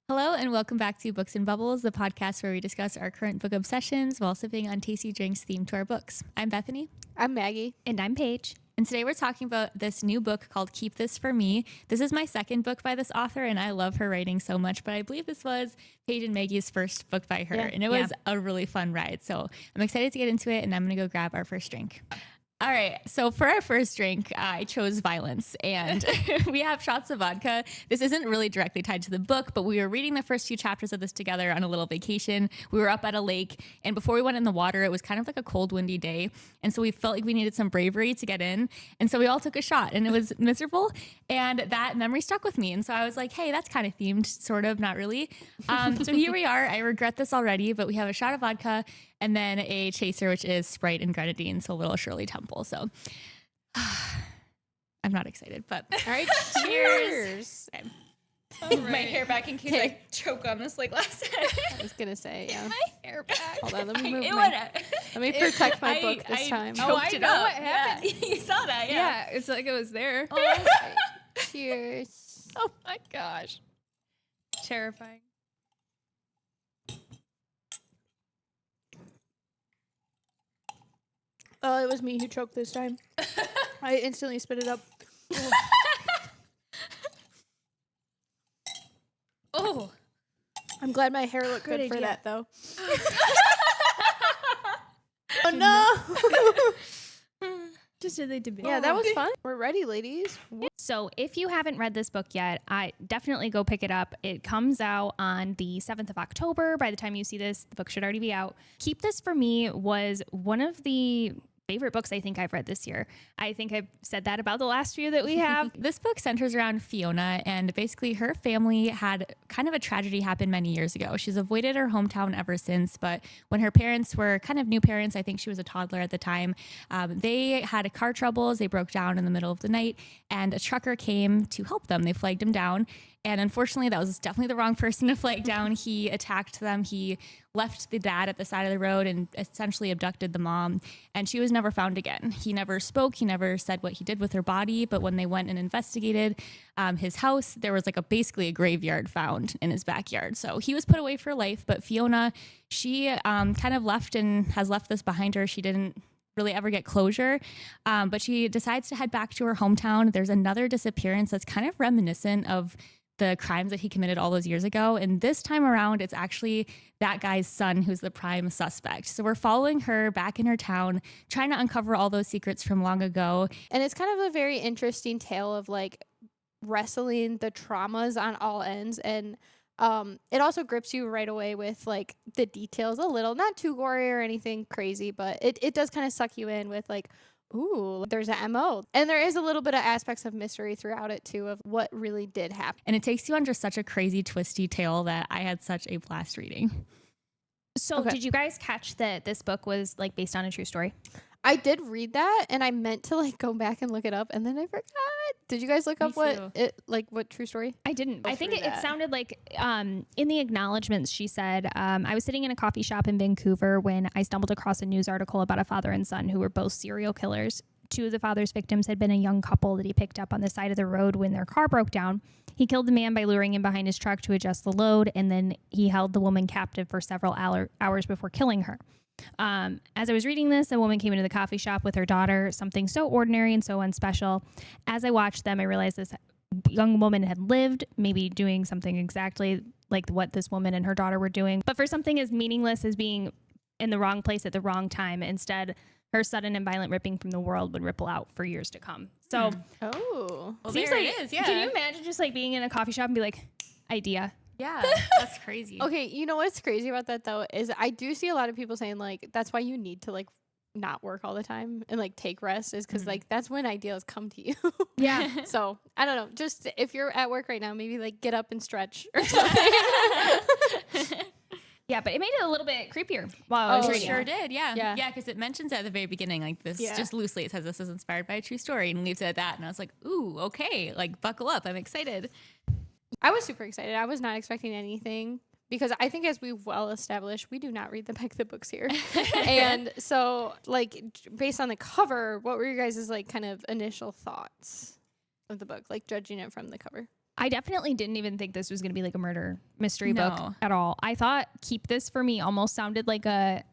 Hello and welcome back to Books and Bubbles, the podcast where we discuss our current book obsessions while sipping on tasty drinks themed to our books. I'm Bethany. I'm Maggie. And I'm Paige. And today we're talking about this new book called Keep This For Me. This is my second book by this author, and I love her writing so much, but I believe this was Paige and Maggie's first book by her, and it was a really fun ride. So I'm excited to get into it, and I'm going to go grab our first drink. All right, so for our first drink, I chose violence, and we have shots of vodka. This isn't really directly tied to the book, but we were reading the first few chapters of this together on a little vacation. We were up at a lake, and before we went in the water, it was kind of like a cold, windy day, and so we felt like we needed some bravery to get in, and so we all took a shot, and it was miserable, and that memory stuck with me, and so I was like, hey, that's kind of themed, sort of, not really. So here we are. I regret this already, but we have a shot of vodka, and then a chaser, which is Sprite and grenadine, so little Shirley Temple. So I'm not excited, but all right, cheers. Okay. Move my hair back in case I choke on this like last time. I was gonna say, yeah. My hair back. Hold on, let me move let me protect my book this time. Oh, I know what happened. Yeah. You saw that, Yeah, it's like it was there. All right. Cheers. Oh my gosh. Terrifying. Oh, it was me who choked this time. I instantly spit it up. Oh. I'm glad my hair looked good for idea. that, though. Oh, no. Just did they debate. Yeah, that was fun. We're ready, ladies. So if you haven't read this book yet, I definitely go pick it up. It comes out on the 7th of October. By the time you see this, the book should already be out. Keep This For Me was one of the favorite books I think I've read this year. I think I've said that about the last few that we have. This book centers around Fiona, and basically her family had kind of a tragedy happen many years ago. She's avoided her hometown ever since, but when her parents were kind of new parents, I think she was a toddler at the time, they had car troubles. They broke down in the middle of the night, and a trucker came to help them. They flagged him down. And unfortunately, that was definitely the wrong person to flag down. He attacked them. He left the dad at the side of the road and essentially abducted the mom. And she was never found again. He never spoke. He never said what he did with her body. But when they went and investigated his house, there was like basically a graveyard found in his backyard. So he was put away for life. But Fiona, she kind of left and has left this behind her. She didn't really ever get closure, but she decides to head back to her hometown. There's another disappearance that's kind of reminiscent of the crimes that he committed all those years ago. And this time around, it's actually that guy's son who's the prime suspect. So we're following her back in her town, trying to uncover all those secrets from long ago. And it's kind of a very interesting tale of like wrestling the traumas on all ends. And it also grips you right away with like the details a little, not too gory or anything crazy, but it does kind of suck you in with like, ooh, there's a MO. And there is a little bit of aspects of mystery throughout it too of what really did happen. And it takes you on just such a crazy, twisty tale that I had such a blast reading. So did you guys catch that this book was like based on a true story? I did read that and I meant to like go back and look it up and then I forgot. Did you guys look up what true story? I didn't. I think it sounded like in the acknowledgments she said, I was sitting in a coffee shop in Vancouver when I stumbled across a news article about a father and son who were both serial killers. Two of the father's victims had been a young couple that he picked up on the side of the road when their car broke down. He killed the man by luring him behind his truck to adjust the load, and then he held the woman captive for several hours before killing her. As I was reading this, a woman came into the coffee shop with her daughter, something so ordinary and so unspecial. As I watched them, I realized this young woman had lived, maybe doing something exactly like what this woman and her daughter were doing. But for something as meaningless as being in the wrong place at the wrong time, instead, her sudden and violent ripping from the world would ripple out for years to come. So, well, seems there like, it is, yeah. Can you imagine just like being in a coffee shop and be like, idea? Yeah, that's crazy. Okay, you know what's crazy about that though is I do see a lot of people saying like that's why you need to like not work all the time and like take rest is because like that's when ideas come to you. Yeah. So I don't know. Just if you're at work right now, maybe like get up and stretch or something. Yeah, but it made it a little bit creepier while I was reading. Sure did, yeah. Yeah. Yeah, because it mentions at the very beginning, like this, just loosely, it says this is inspired by a true story and leaves it at that. And I was like, ooh, okay, like buckle up. I'm excited. I was super excited. I was not expecting anything because I think as we've well established, we do not read the back of the books here. And so like based on the cover, what were your guys' like kind of initial thoughts of the book, like judging it from the cover? I definitely didn't even think this was going to be like a murder mystery book No. at all. I thought Keep This for me almost sounded like a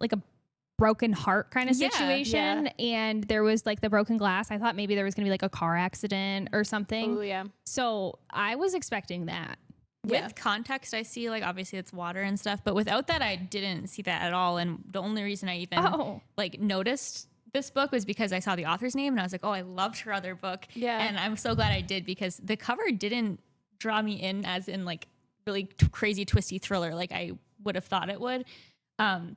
broken heart kind of Yeah. situation. And there was like the broken glass. I thought maybe there was going to be like a car accident or something. Oh yeah. So I was expecting that. With context, I see like obviously it's water and stuff, but without that, I didn't see that at all. And the only reason I even like noticed this book was because I saw the author's name and I was like, oh, I loved her other book. Yeah. And I'm so glad I did because the cover didn't draw me in as in like really crazy twisty thriller like I would have thought it would.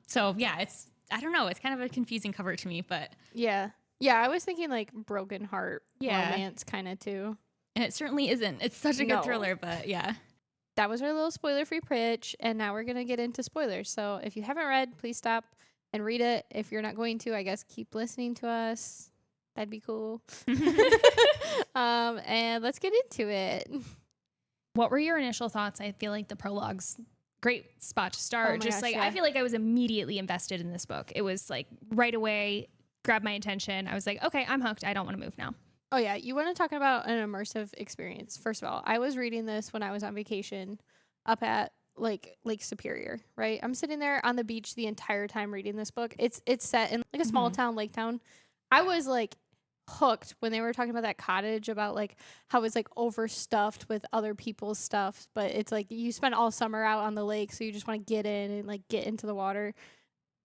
So yeah, I don't know, it's kind of a confusing cover to me, but Yeah. I was thinking like broken heart Yeah. romance kind of too. and it certainly isn't. It's such a No. good thriller, but yeah. That was our little spoiler-free pitch, and now we're gonna get into spoilers. So if you haven't read, please stop and read it. If you're not going to, I guess keep listening to us. That'd be cool. And let's get into it. What were your initial thoughts? I feel like the prologue's great spot to start. Oh my Just gosh, like yeah. I feel like I was immediately invested in this book. It was like right away, grabbed my attention. I was like, okay, I'm hooked. I don't want to move now. Oh yeah, you want to talk about an immersive experience. First of all, I was reading this when I was on vacation up at like Lake Superior, right? I'm sitting there on the beach the entire time reading this book. It's set in like a small town, lake town. I was like hooked when they were talking about that cottage, about like how it's like overstuffed with other people's stuff, but it's like you spend all summer out on the lake, so you just want to get in and like get into the water.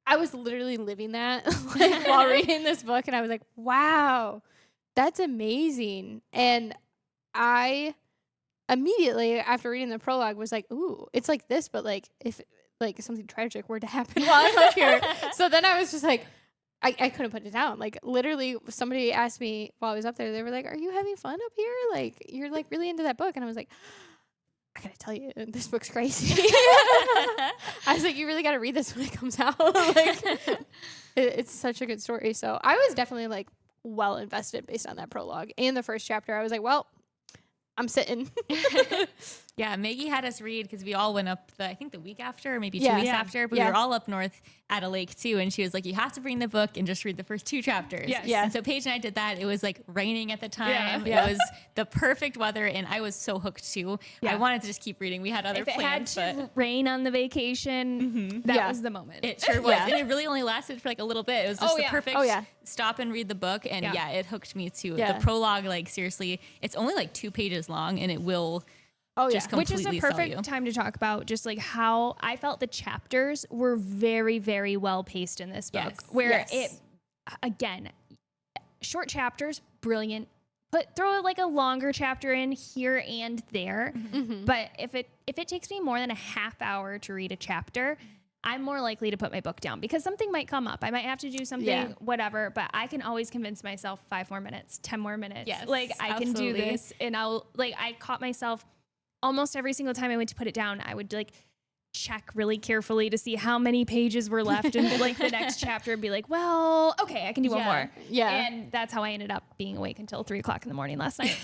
I was literally living that like while reading this book, and I was like, wow, that's amazing. And I immediately after reading the prologue was like, ooh, it's like this, but like if like something tragic were to happen while I'm up here. So then I was just like, I couldn't put it down. Like literally somebody asked me while I was up there, they were like, are you having fun up here? Like you're like really into that book. And I was like, I gotta tell you, this book's crazy. I was like, you really gotta read this when it comes out. Like it's such a good story. So I was definitely like well invested based on that prologue and the first chapter. I was like, well, I'm sitting. Yeah, Maggie had us read because we all went up I think the week after or maybe 2 Yeah. weeks Yeah. after, but Yeah. we were all up north at a lake too. And she was like, you have to bring the book and just read the first 2 chapters. Yes. Yeah. And so Paige and I did that. It was like raining at the time. Yeah. It was the perfect weather and I was so hooked too. Yeah. I wanted to just keep reading. We had other If it plans, had to but rain on the vacation, that Yeah. was the moment. it sure was. Yeah. And it really only lasted for like a little bit. It was just Oh, the yeah. perfect Oh, yeah. stop and read the book. And Yeah. yeah, it hooked me too. Yeah. The prologue, like seriously, it's only like 2 pages long and it will Oh yeah. just Which is a completely sell you. perfect time to talk about just like how I felt the chapters were very, very well paced in this book. Yes. Where Yes. it, again, short chapters, brilliant. Throw like a longer chapter in here and there. Mm-hmm. But if it takes me more than a half hour to read a chapter, I'm more likely to put my book down because something might come up. I might have to do something, Yeah. whatever, but I can always convince myself 5 more minutes, 10 more minutes. Yes, Like I can do absolutely. this. And I caught myself almost every single time I went to put it down, I would like check really carefully to see how many pages were left in like the next chapter and be like, well, okay, I can do one Yeah. more. Yeah. And that's how I ended up being awake until 3:00 in the morning last night.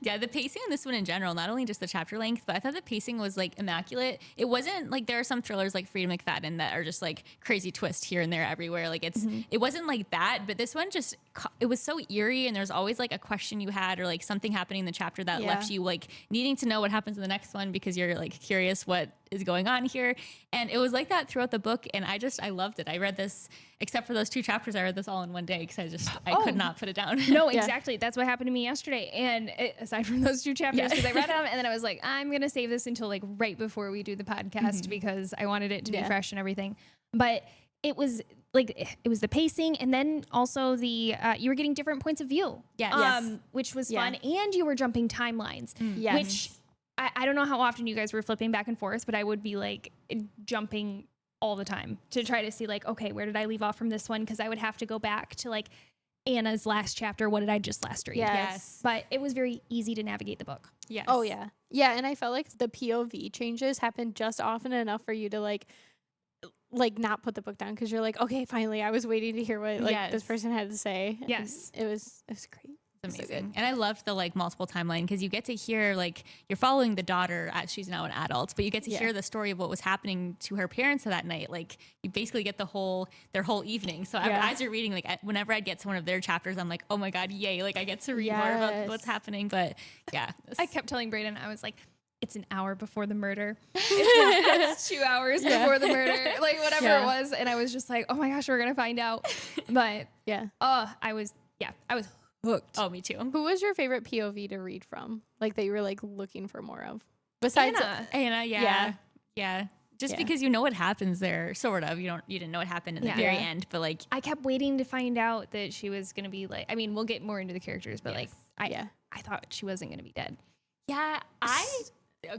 Yeah, the pacing in this one in general, not only just the chapter length, but I thought the pacing was like immaculate. It wasn't like there are some thrillers like Freida McFadden that are just like crazy twist here and there everywhere. Like it wasn't like that, but this one just it was so eerie and there's always like a question you had or like something happening in the chapter that Yeah. left you like needing to know what happens in the next one because you're like curious what is going on here. And it was like that throughout the book and I loved it. I read this except for those 2 chapters. I read this all in one day because I could not put it down. No, Yeah. exactly. That's what happened to me yesterday. And aside from those 2 chapters, because I read them and then I was like, I'm going to save this until like right before we do the podcast because I wanted it to be Yeah. fresh and everything. But it was like, it was the pacing and then also the, you were getting different points of view. Yes. Yes. Which was Yeah. fun. And you were jumping timelines, Yes. which I don't know how often you guys were flipping back and forth, but I would be like jumping all the time to try to see like, okay, where did I leave off from this one? Because I would have to go back to like Anna's last chapter. What did I just last read? Yes. But it was very easy to navigate the book. Yes. Oh yeah. Yeah, and I felt like the POV changes happened just often enough for you to like not put the book down because you're like, okay, finally, I was waiting to hear what like this Yes. person had to say. And Yes. it was great. It's amazing. And I loved the like multiple timeline because you get to hear like you're following the daughter as she's now an adult, but you get to hear the story of what was happening to her parents that night. Like you basically get their whole evening. So as you're reading, like whenever I'd get to one of their chapters, I'm like, oh my God, yay. Like I get to read more about what's happening. But yeah. I kept telling Brayden, I was like, it's an hour before the murder. It's 2 hours before the murder, like whatever it was. And I was just like, oh my gosh, we're going to find out. But I was hooked. Oh, me too. Who was your favorite POV to read from? Like that you were like looking for more of? Besides Anna, yeah. Just because you know what happens there, sort of. You didn't know what happened in the very end, but like I kept waiting to find out that she was gonna be like. I mean, we'll get more into the characters, but like I thought she wasn't gonna be dead. Yeah,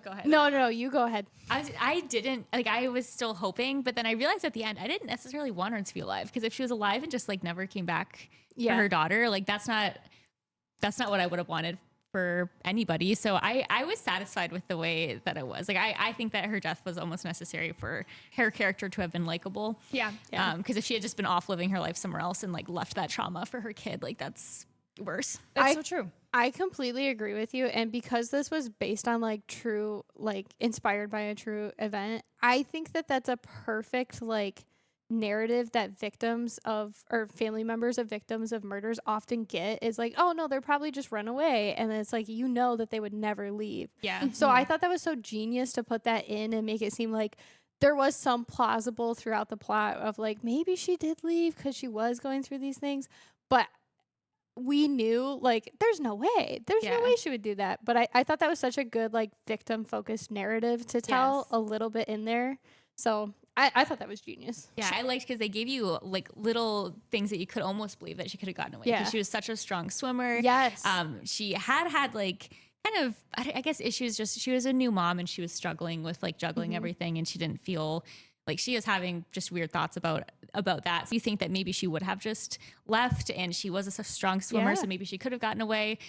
go ahead. No, you go ahead. I didn't like. I was still hoping, but then I realized at the end I didn't necessarily want her to be alive because if she was alive and just like never came back for her daughter, like that's not what I would have wanted for anybody. So I was satisfied with the way that it was. Like I think that her death was almost necessary for her character to have been likable. Yeah. Because if she had just been off living her life somewhere else and like left that trauma for her kid, like that's worse. That's so true. I completely agree with you. And because this was based on like true, like inspired by a true event, I think that that's a perfect like narrative that victims of or family members of victims of murders often get is like, oh no, they're probably just run away. And then it's like, you know, that they would never leave. Yeah. So I thought that was so genius to put that in and make it seem like there was some plausible throughout the plot of like, maybe she did leave because she was going through these things. But we knew like there's no way she would do that. But I thought that was such a good like victim focused narrative to tell a little bit in there. So I thought that was genius. Yeah, I liked because they gave you like little things that you could almost believe that she could have gotten away. Because she was such a strong swimmer. Yes. She had like kind of, I guess, issues. Just she was a new mom and she was struggling with like juggling everything, and she didn't feel like she was having just weird thoughts about that. So you think that maybe she would have just left, and she was a strong swimmer, so maybe she could have gotten away.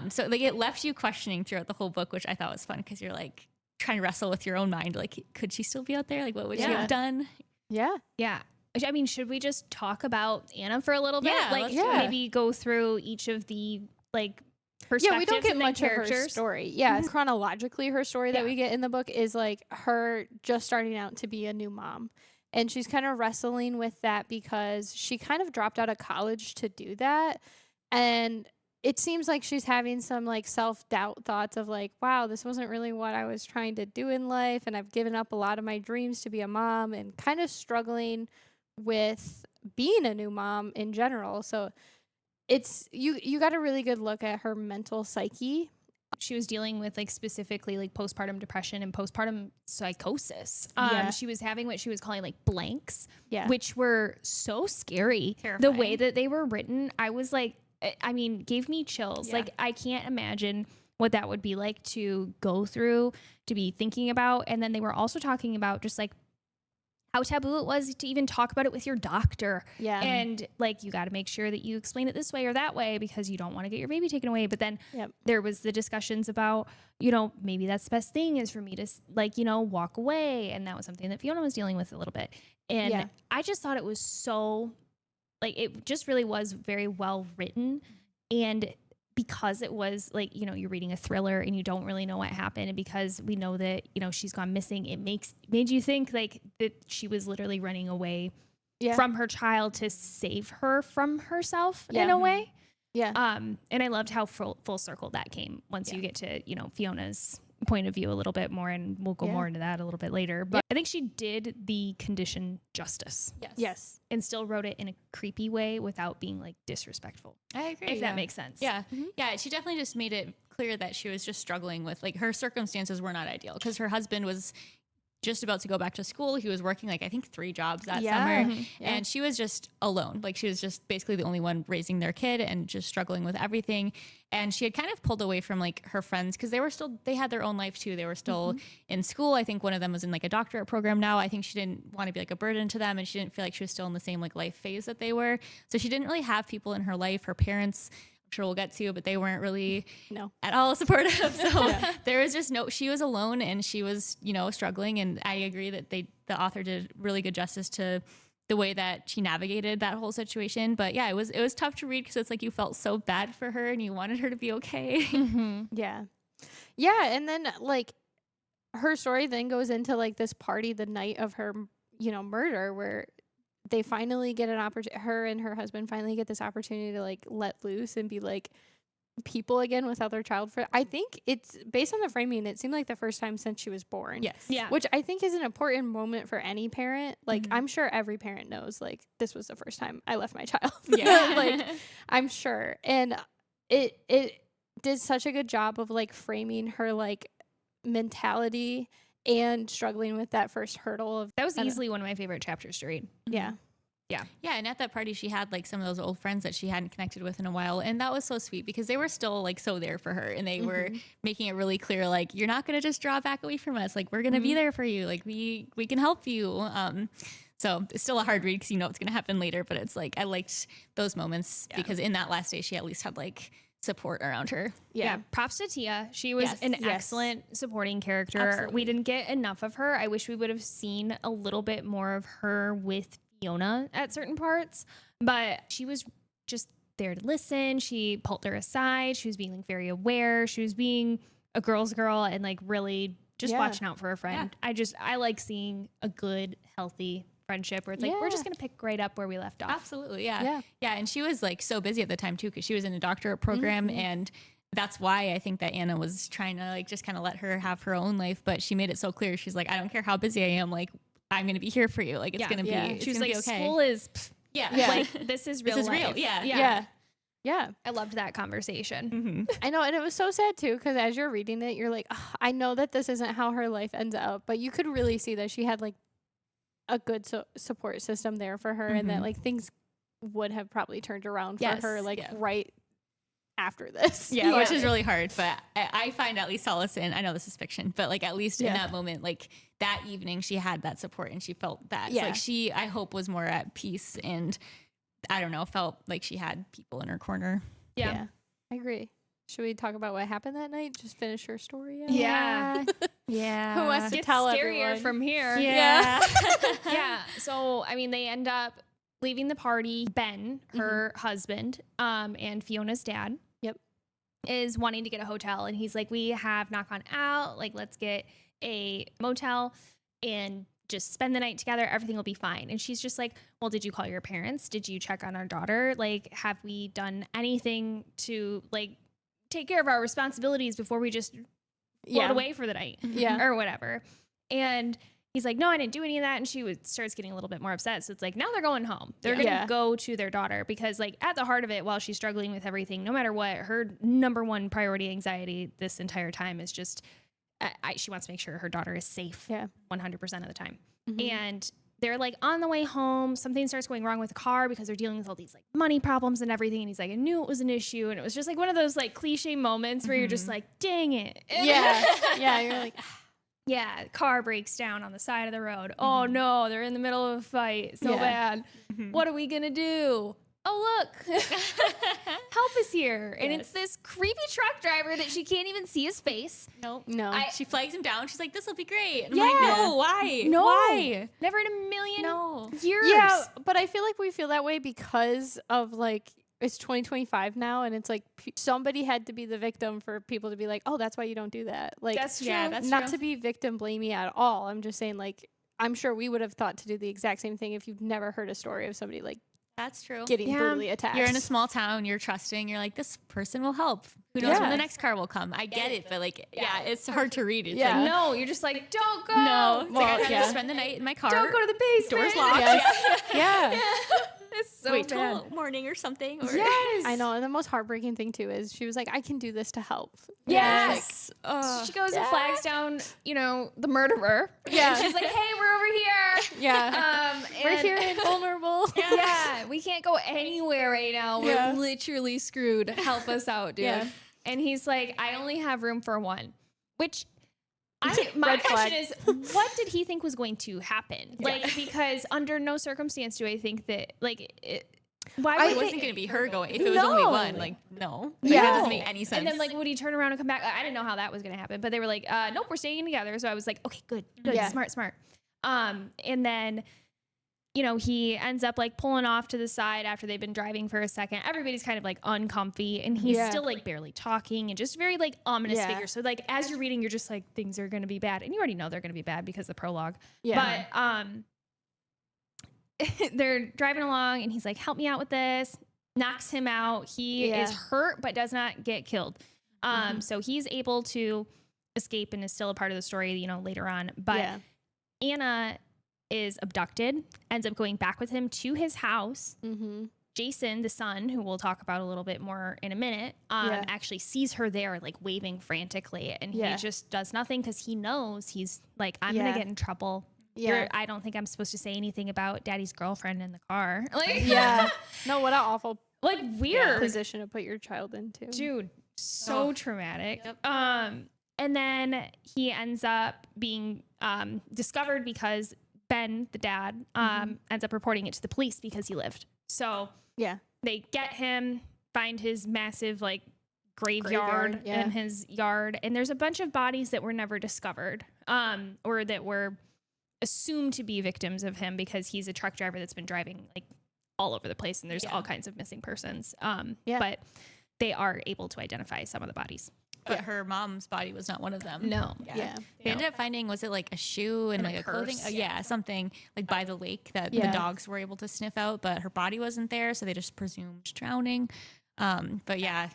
So like it left you questioning throughout the whole book, which I thought was fun because you're like trying to wrestle with your own mind. Like, could she still be out there? Like, what would she have done? Yeah. Yeah. I mean, should we just talk about Anna for a little bit? Yeah, like maybe go through each of the like perspectives. Yeah, we don't get and much characters. of her story. Yeah, chronologically, her story that we get in the book is like her just starting out to be a new mom. And she's kind of wrestling with that because she kind of dropped out of college to do that. And it seems like she's having some like self-doubt thoughts of like, wow, this wasn't really what I was trying to do in life. And I've given up a lot of my dreams to be a mom, and kind of struggling with being a new mom in general. So it's you got a really good look at her mental psyche. She was dealing with like specifically like postpartum depression and postpartum psychosis. She was having what she was calling like blanks, which were so scary. Terrifying. The way that they were written, I was like, I mean, gave me chills. Like I can't imagine what that would be like to go through, to be thinking about. And then they were also talking about just like how taboo it was to even talk about it with your doctor. Yeah. And like, you got to make sure that you explain it this way or that way because you don't want to get your baby taken away. But then there was the discussions about, you know, maybe that's the best thing is for me to like, you know, walk away. And that was something that Fiona was dealing with a little bit. And I just thought it was so like, it just really was very well written. And because it was like, you know, you're reading a thriller and you don't really know what happened. And because we know that, you know, she's gone missing, it made you think like that she was literally running away from her child to save her from herself in a way. Yeah. And I loved how full circle that came once you get to, you know, Fiona's point of view a little bit more, and we'll go more into that a little bit later. But I think she did the condition justice. Yes. And still wrote it in a creepy way without being like disrespectful. I agree. If that makes sense. Yeah. Yeah. She definitely just made it clear that she was just struggling with like her circumstances were not ideal because her husband was just about to go back to school. He was working like I think 3 jobs that summer, and she was just alone. Like she was just basically the only one raising their kid and just struggling with everything. And she had kind of pulled away from like her friends because they had their own life too. They were still in school. I think one of them was in like a doctorate program now. I think she didn't want to be like a burden to them, and she didn't feel like she was still in the same like life phase that they were. So she didn't really have people in her life. Her parents, I'm sure we'll get to, but they weren't really at all supportive. So there was just she was alone and she was, you know, struggling. And I agree that the author did really good justice to the way that she navigated that whole situation. But yeah, it was tough to read because it's like you felt so bad for her and you wanted her to be okay. Yeah. Yeah. And then like her story then goes into like this party the night of her, murder, where they finally get an opportunity, her and her husband finally get this opportunity to like let loose and be like people again without their child. For I think it's based on the framing, it seemed like the first time since she was born. Yes. Yeah. Which I think is an important moment for any parent. Like I'm sure every parent knows like this was the first time I left my child. Yeah. Like I'm sure. And it did such a good job of like framing her like mentality and struggling with that first hurdle of That was easily one of my favorite chapters to read. yeah. Yeah, and at that party, she had like some of those old friends that she hadn't connected with in a while, and that was so sweet because they were still like so there for her, and they were making it really clear like you're not gonna just draw back away from us, like we're gonna be there for you, like we can help you. So it's still a hard read because you know it's gonna happen later, but it's like I liked those moments because in that last day she at least had like support around her. Yeah. Props to Tia. She was Yes. an Yes. excellent supporting character. Absolutely. We didn't get enough of her. I wish we would have seen a little bit more of her with Fiona at certain parts, but she was just there to listen. She pulled her aside. She was being like very aware. She was being a girl's girl and like really just watching out for her friend. I like seeing a good, healthy friendship where it's like, we're just going to pick right up where we left off. Absolutely, yeah. And she was like so busy at the time too because she was in a doctorate program and that's why I think that Anna was trying to like just kind of let her have her own life, but she made it so clear. She's like, I don't care how busy I am, like I'm gonna be here for you. Like it's gonna be. It's She was gonna like, be okay. school is Yeah. this is real This is real. life. Yeah. I loved that conversation. I know, and it was so sad too because as you're reading it, you're like, "Ugh, I know that this isn't how her life ends up, but you could really see that she had like a good support system there for her, and that like things would have probably turned around for her like right after this. Yeah, which is really hard, but I find at least solace in, I know this is fiction, but like at least in that moment, like that evening she had that support and she felt that. So like she, I hope, was more at peace and I don't know, felt like she had people in her corner. Yeah. I agree. Should we talk about what happened that night? Just finish her story out? Yeah. Yeah. Who wants to Gets tell scarier everyone? from here. Yeah. Yeah. So, I mean, they end up leaving the party. Ben, her husband, and Fiona's dad. Yep. Is wanting to get a hotel. And he's like, we have not gone out. Like, let's get a motel and just spend the night together. Everything will be fine. And she's just like, well, did you call your parents? Did you check on our daughter? Like, have we done anything to like take care of our responsibilities before we just float away for the night? Yeah. Or whatever. And he's like, no, I didn't do any of that. And she starts getting a little bit more upset. So it's like, now they're going home. They're going to go to their daughter because like at the heart of it, while she's struggling with everything, no matter what, her number one priority anxiety this entire time is just, she wants to make sure her daughter is safe 100% of the time. And they're like on the way home, something starts going wrong with the car because they're dealing with all these like money problems and everything. And he's like, I knew it was an issue. And it was just like one of those like cliche moments where you're just like, dang it. Yeah. You're like, Yeah, car breaks down on the side of the road. Oh no, they're in the middle of a fight. So bad. What are we gonna do? Oh look, help is here. And it's this creepy truck driver that she can't even see his face. No. She flags him down. She's like, this will be great. And I'm like, no, why? No. Why? Never in a million years. yeah, but I feel like we feel that way because of like, it's 2025 now, and it's like somebody had to be the victim for people to be like, oh, that's why you don't do that. Like, That's true. Yeah, that's not true. to be victim blamey at all. I'm just saying, like, I'm sure we would have thought to do the exact same thing if you've never heard a story of somebody like That's true. getting brutally attacked. You're in a small town, you're trusting, you're like, this person will help. Who knows when the next car will come? I get it, but like, it's hard to read. It's like, No, you're just like, don't go. no. It's like, I have yeah. to spend the night in my car. Don't go to the basement. Doors locked. Yes. yeah. It's so Wait bad. till morning or something. Or Yes. I know. And the most heartbreaking thing too is she was like, I can do this to help. Yes. Ugh. She goes and flags down, the murderer. Yeah. She's like, hey, we're over here. Yeah. We're And- here and vulnerable. Yeah, we can't go anywhere right now. Yeah. We're literally screwed. Help us out, dude. Yeah. And he's like, I only have room for one. Which my Red flag. question is, what did he think was going to happen? Like, because under no circumstance do I think that, like, why would It wasn't going to be her going. If it was only No. one, like, no. Like, Yeah. that doesn't make any sense. And then, like, would he turn around and come back? I didn't know how that was going to happen. But they were like, nope, we're staying together. So I was like, okay, good. Yeah. Smart. And then you know, he ends up like pulling off to the side after they've been driving for a second. Everybody's kind of like uncomfy, and he's still like barely talking and just very like ominous figure. So like as you're reading, you're just like, things are going to be bad, and you already know they're going to be bad because of the prologue. But they're driving along, and he's like, help me out with this. Knocks him out. He is hurt but does not get killed. So he's able to escape and is still a part of the story, you know, later on. But Anna is abducted, ends up going back with him to his house. Jason, the son, who we'll talk about a little bit more in a minute, actually sees her there, like waving frantically, and he just does nothing because he knows he's like, I'm gonna get in trouble. I don't think I'm supposed to say anything about Daddy's girlfriend in the car. Like, no, what an awful, like weird position to put your child into, dude. So traumatic. And then he ends up being discovered because Ben, the dad, ends up reporting it to the police because he lived. So they get him, find his massive like graveyard in his yard, and there's a bunch of bodies that were never discovered, or that were assumed to be victims of him because he's a truck driver that's been driving like all over the place, and there's all kinds of missing persons. But they are able to identify some of the bodies. But her mom's body was not one of them. No. They ended up finding, was it like a shoe and like a clothing? Oh, something like by the lake that the dogs were able to sniff out, but her body wasn't there, so they just presumed drowning. But yeah.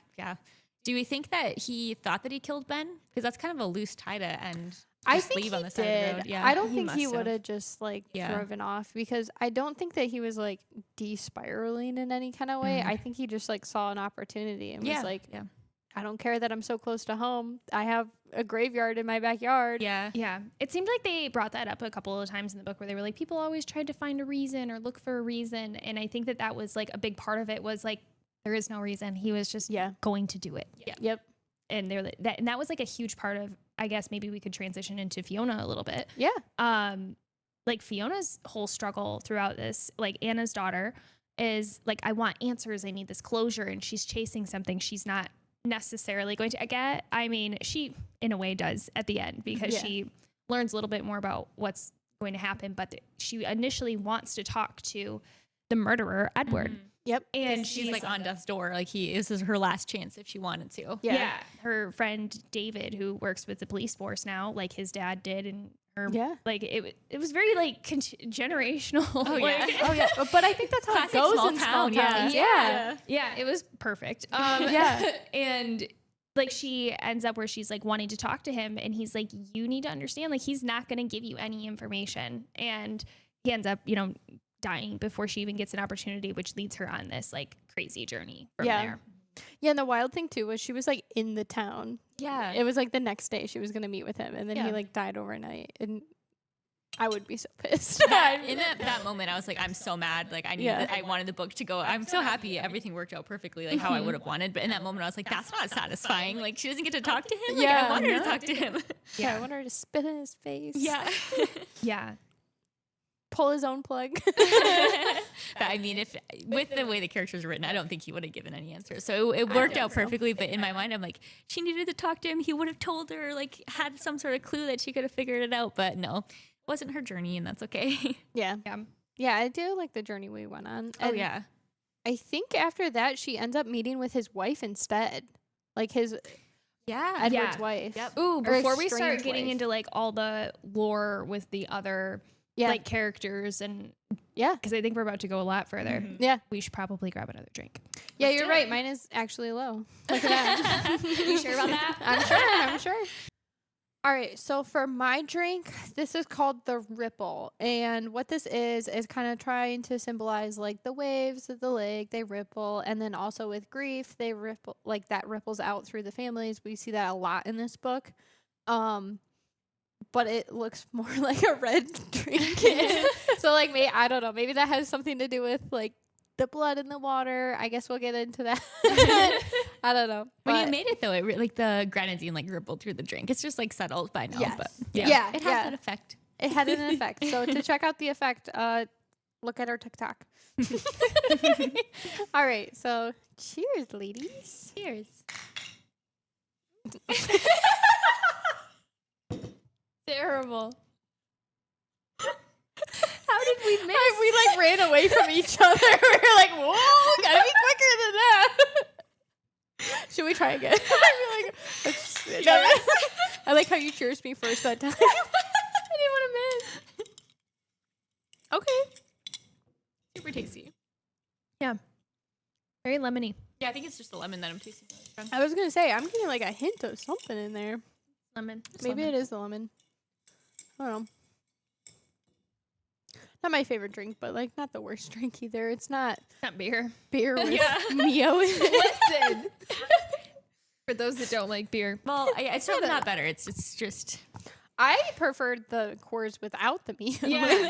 Do we think that he thought that he killed Ben? Because that's kind of a loose tie to end. I think leave he on the side did. of the road. Yeah. I don't think he would have just like driven off, because I don't think that he was like de-spiraling in any kind of way. I think he just like saw an opportunity and was like, I don't care that I'm so close to home. I have a graveyard in my backyard. Yeah. It seemed like they brought that up a couple of times in the book where they were like, people always tried to find a reason or look for a reason. And I think that that was like a big part of it was like, there is no reason. He was just going to do it. Yep. And that was like a huge part of, I guess maybe we could transition into Fiona a little bit. Like Fiona's whole struggle throughout this, like Anna's daughter is like, I want answers. I need this closure. And she's chasing something she's not necessarily going to get. I mean, she in a way does at the end, because she learns a little bit more about what's going to happen, but she initially wants to talk to the murderer, Edward. Yep. And she's like on death's door. Like this is her last chance if she wanted to. Yeah. Her friend David, who works with the police force now, like his dad did, and her, like it was very like generational. But I think that's how it goes in small towns. Yeah. It was perfect. And like she ends up where she's like wanting to talk to him, and he's like, you need to understand, like he's not going to give you any information, and he ends up, you know, dying before she even gets an opportunity, which leads her on this like crazy journey from there. Yeah, and the wild thing too was she was like in the town. Yeah. It was like the next day she was gonna meet with him, and then he like died overnight, and I would be so pissed. In that moment, I was like, I'm so mad. Like I wanted the book to go. I'm so happy everything worked out perfectly, like how I would have wanted. But in that moment, I was like, that's not satisfying. Like she doesn't get to talk to him. Like I want her to talk to him. I want her to spit in his face. Yeah. Pull his own plug. But I mean, if with the way the characters were written, I don't think he would have given any answers. So it worked out perfectly. But in my mind, I'm like, she needed to talk to him. He would have told her, like had some sort of clue that she could have figured it out. But no, it wasn't her journey, and that's okay. Yeah, I do like the journey we went on. And I think after that, she ends up meeting with his wife instead, like his Edward's wife. Ooh, before we start getting into like all the lore with the other like characters and because I think we're about to go a lot further. We should probably grab another drink. Let's you're right. Mine is actually low. Look at that. You sure about that? I'm sure. All right, so for my drink, this is called the Ripple, and what this is kind of trying to symbolize like the waves of the lake, they ripple, and then also with grief, they ripple, like that ripples out through the families. We see that a lot in this book. But it looks more like a red drink. So like I don't know, maybe that has something to do with like the blood in the water. I guess we'll get into that. I don't know. When you made it though, like the grenadine like rippled through the drink. It's just like settled by now. Yes. But it had an effect. It had an effect. So to check out the effect, look at our TikTok. All right. So cheers, ladies. Cheers. Terrible. How did we missed. We like ran away from each other. We were like, whoa, gotta be quicker than that. Should we try again? I like, I like how you cheers me first that time. I didn't want to miss. Okay. Super tasty. Yeah. Very lemony. Yeah, I think it's just the lemon that I'm tasting. I was gonna say I'm getting like a hint of something in there. Lemon. Maybe it is the lemon. I don't know. Not my favorite drink, but like not the worst drink either. It's not Not beer. beer with Mio. Listen. For those that don't like beer. Well, it's certainly not better. It's just. I preferred the Coors without the Mio. Yeah.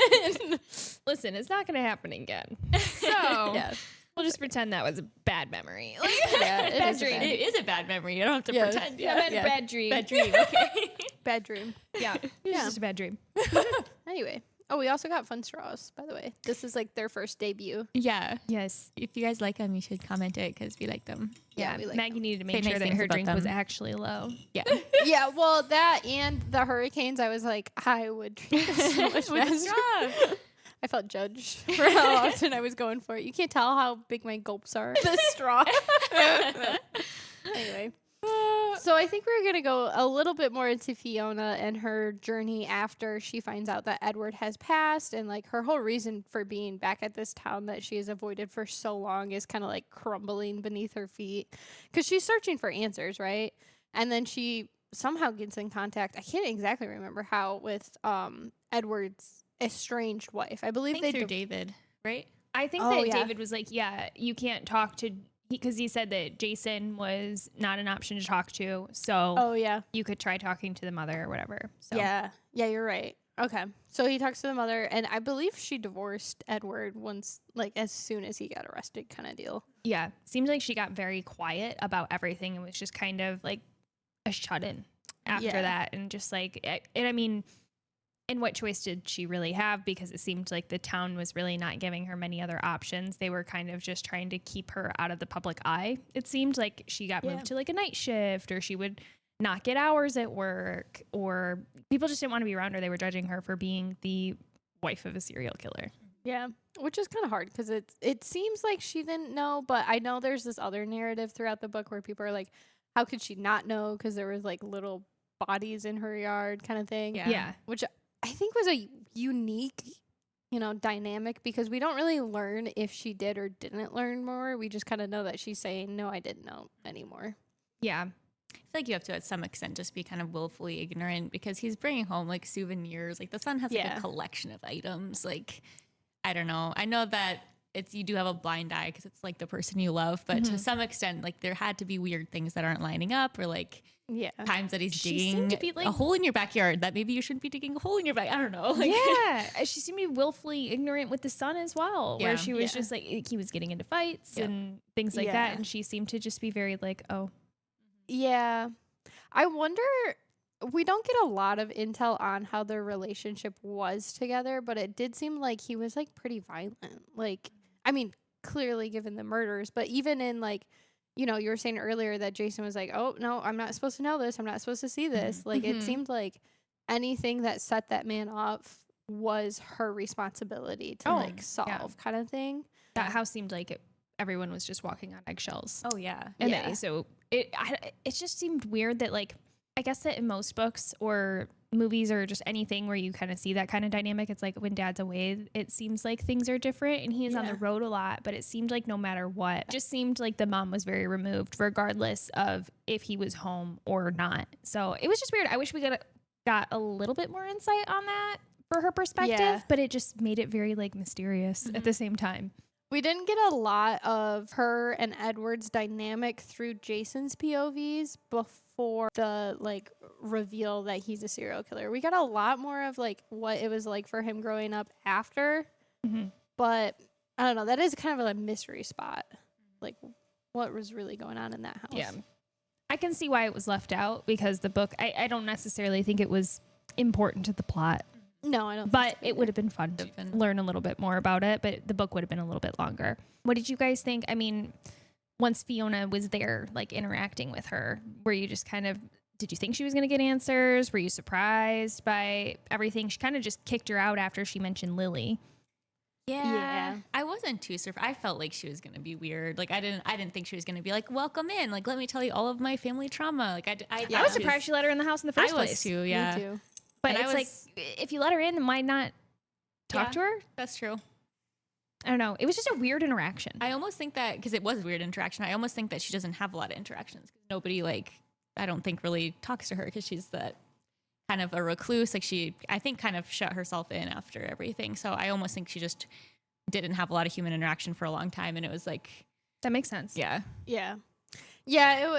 Listen, it's not going to happen again. So Yeah. we'll just pretend that was a bad memory. Like, Yeah, it bad is a dream. bad- It is a bad memory. You don't have to Yeah. pretend. Yeah, I meant Yeah. bad dream. Bad dream. Okay. Bad dream. Yeah. It was Yeah. just a bad dream. Anyway. Oh, we also got Fun Straws, by the way. This is like their first debut. Yeah. Yes. If you guys like them, you should comment it because we like them. Yeah, Yeah. we like Maggie needed to Say make nice sure that things her about drink was them. actually low. Yeah. Yeah, well, that and the Hurricanes, I was like, I would drink this so much With the faster. straw. I felt judged for how often I was going for it. You can't tell how big my gulps are. The straw. Anyway. So I think we're going to go a little bit more into Fiona and her journey after she finds out that Edward has passed, and like her whole reason for being back at this town that she has avoided for so long is kind of like crumbling beneath her feet because she's searching for answers, right? And then she somehow gets in contact, I can't exactly remember how, with Edward's estranged wife. I believe I they think through David, right? I think Oh, that yeah. David was like, yeah, you can't talk to, because he said that Jason was not an option to talk to. So Oh yeah. you could try talking to the mother or whatever. So Yeah, you're right. Okay. So he talks to the mother, and I believe she divorced Edward once, like, as soon as he got arrested, kind of deal. yeah, seems like she got very quiet about everything and was just kind of like a shut in after Yeah. that. And just like, and I mean, and what choice did she really have? Because it seemed like the town was really not giving her many other options. They were kind of just trying to keep her out of the public eye. It seemed like she got Yeah. moved to like a night shift, or she would not get hours at work, or people just didn't want to be around her. They were judging her for being the wife of a serial killer. Yeah, which is kind of hard because it seems like she didn't know, but I know there's this other narrative throughout the book where people are like, how could she not know? Because there was like little bodies in her yard kind of thing. Yeah. Which I think was a unique, dynamic because we don't really learn if she did or didn't learn more. We just kind of know that she's saying, no, I didn't know anymore. Yeah. I feel like you have to, at some extent, just be kind of willfully ignorant because he's bringing home like souvenirs. Like the son has like Yeah. a collection of items. Like, I don't know. I know that you do have a blind eye because it's like the person you love, but to some extent, like there had to be weird things that aren't lining up, or like Yeah. times that he's She digging seemed to be, like- a hole in your backyard that maybe you shouldn't be digging a hole in your back. I don't know. Like, Yeah, she seemed to be willfully ignorant with the son as well, Yeah. where she was Yeah. just like, he was getting into fights Yep. and things like Yeah. that, and she seemed to just be very like, oh, Yeah. I wonder, we don't get a lot of intel on how their relationship was together, but it did seem like he was like pretty violent. Like, I mean, clearly given the murders, but even in like, you were saying earlier that Jason was like, oh, no, I'm not supposed to know this. I'm not supposed to see this. Like, it Mhm. seemed like anything that set that man off was her responsibility to Oh, like solve kind of thing. that house seemed like everyone was just walking on eggshells. oh yeah. And Yeah. so it just seemed weird that, like, I guess that in most books or movies or just anything where you kind of see that kind of dynamic, it's like when dad's away, it seems like things are different, and he's on Yeah. the road a lot, but it seemed like no matter what, it just seemed like the mom was very removed regardless of if he was home or not. So it was just weird. I wish we got a little bit more insight on that for her perspective, Yeah. but it just made it very like mysterious at the same time. We didn't get a lot of her and Edward's dynamic through Jason's POVs before the like reveal that he's a serial killer. We got a lot more of like what it was like for him growing up after, Mhm. but I don't know. That is kind of a mystery spot. Like what was really going on in that house? Yeah. I can see why it was left out because the book, I don't necessarily think it was important to the plot, No, I don't. but it would have been fun to Would've been. learn a little bit more about it. But the book would have been a little bit longer. What did you guys think? I mean, once Fiona was there, like interacting with her, were you just kind of, did you think she was going to get answers? Were you surprised by everything? She kind of just kicked her out after she mentioned Lily. Yeah. I wasn't too surprised. I felt like she was gonna be weird. Like I didn't think she was gonna be like, welcome in. Like let me tell you all of my family trauma. Like I I was surprised she let her in the house in the first I place. was too. Yeah, Me too. But And I it's like, if you let her in, why not talk to her? That's true. I don't know. It was just a weird interaction. I almost think that because it was a weird interaction. I almost think that she doesn't have a lot of interactions. Nobody I don't think really talks to her because she's that kind of a recluse. Like I think kind of shut herself in after everything. So I almost think she just didn't have a lot of human interaction for a long time. And it was like, That makes sense. yeah. Yeah.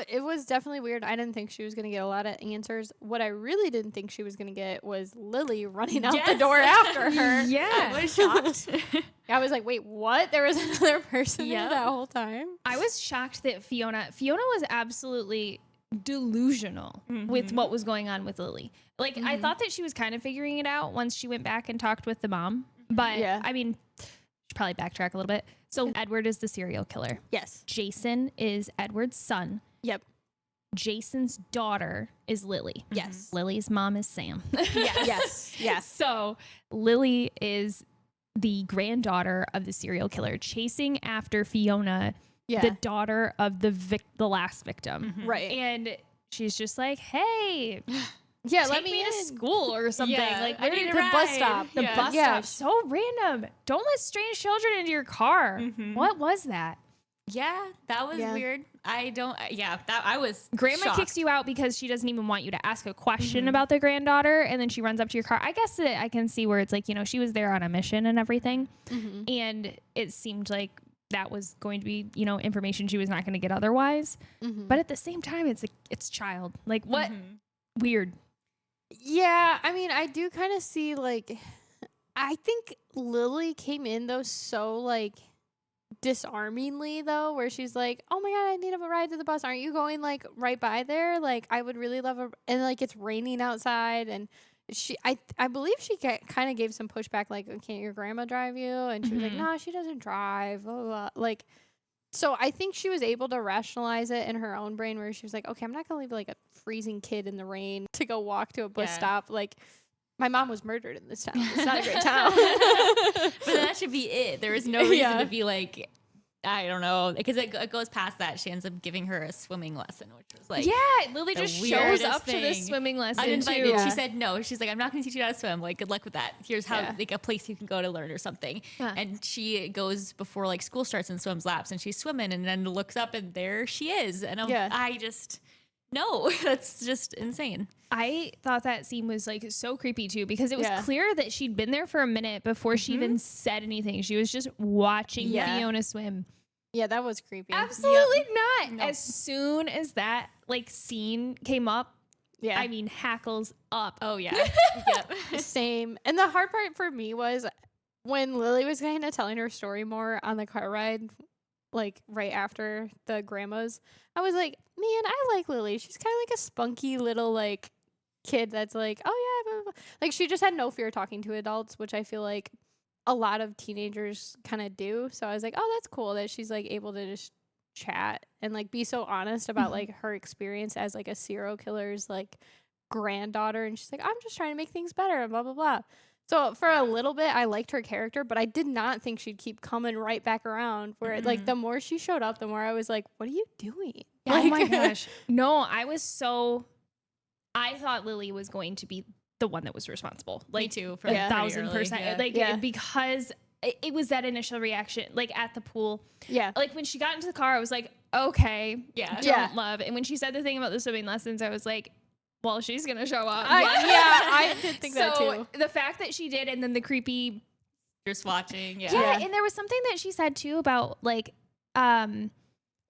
It was definitely weird. I didn't think she was going to get a lot of answers. What I really didn't think she was going to get was Lily running out the Yes. door after her. Yeah. I was shocked. I was like, wait, what? There was another person there Yep. that whole time? I was shocked that Fiona was absolutely delusional with what was going on with Lily. Like, I thought that she was kind of figuring it out once she went back and talked with the mom. But, Yeah. I mean, should probably backtrack a little bit. So, Edward is the serial killer. Yes. Jason is Edward's son. Yep. Jason's daughter is Lily. Yes. Lily's mom is Sam. Yes. Yes. So Lily is the granddaughter of the serial killer chasing after Fiona, Yeah. the daughter of the last victim. Right. And she's just like, hey, Yeah. take Let me me to in. school or something. Yeah, Like, I where need did a the ride. bus stop? The Yeah. bus Yeah. stop. So random. Don't let strange children into your car. What was that? Yeah, that was Yeah. weird. I was Grandma shocked. kicks you out because she doesn't even want you to ask a question about the granddaughter, and then she runs up to your car. I guess that I can see where it's like, she was there on a mission and everything, and it seemed like that was going to be, information she was not going to get otherwise. But at the same time, it's like, it's child. Like, what? Weird. Yeah. I mean, I do kind of see I think Lily came in though so disarmingly though, where she's like, oh my God, I need a ride to the bus. Aren't you going right by there? Like, I would really love and it's raining outside. And I believe she kind of gave some pushback, like, can't your grandma drive you? And she was like, no, she doesn't drive. Blah, blah, blah. So I think she was able to rationalize it in her own brain where she was like, okay, I'm not going to leave a freezing kid in the rain to go walk to a bus stop. My mom was murdered in this town. It's not a great town. But that should be it. There was no reason to be like, I don't know, because it goes past that. She ends up giving her a swimming lesson, which was like, Yeah, Lily the just shows weirdest up to this thing. swimming lesson uninvited. too. She said no. She's like, I'm not going to teach you how to swim. Like, good luck with that. Here's how a place you can go to learn or something. Yeah. And she goes before school starts and swims laps, and she's swimming, and then looks up, and there she is. And I just no, that's just insane. I thought that scene was so creepy too, because it was Yeah. clear that she'd been there for a minute before she even said anything. She was just watching Yeah. Fiona swim. Yeah, that was creepy. Absolutely not. Nope. As soon as that scene came up, Yeah. I mean, hackles up. Oh yeah, yep. Same. And the hard part for me was when Lily was kind of telling her story more on the car ride, right after the grandma's. I was like, man, I like Lily. She's kind of like a spunky little kid that's like, oh yeah, blah, blah, blah. She just had no fear talking to adults, which I feel like a lot of teenagers kind of do. So I was like, oh, that's cool that she's able to just chat and be so honest about her experience as a serial killer's granddaughter. And she's like, I'm just trying to make things better and blah blah blah. So for a little bit, I liked her character, but I did not think she'd keep coming right back around. Where the more she showed up, the more I was like, what are you doing? Oh my gosh. No, I thought Lily was going to be the one that was responsible. Me too. For Yeah. 1,000%. Yeah. Because it was that initial reaction, at the pool. Yeah. When she got into the car, I was like, okay, Yeah. don't Yeah. love. And when she said the thing about the swimming lessons, I was like, well, she's going to show up. I did think that So too. the fact that she did, and then the creepy. Just watching. Yeah. Yeah. And there was something that she said too about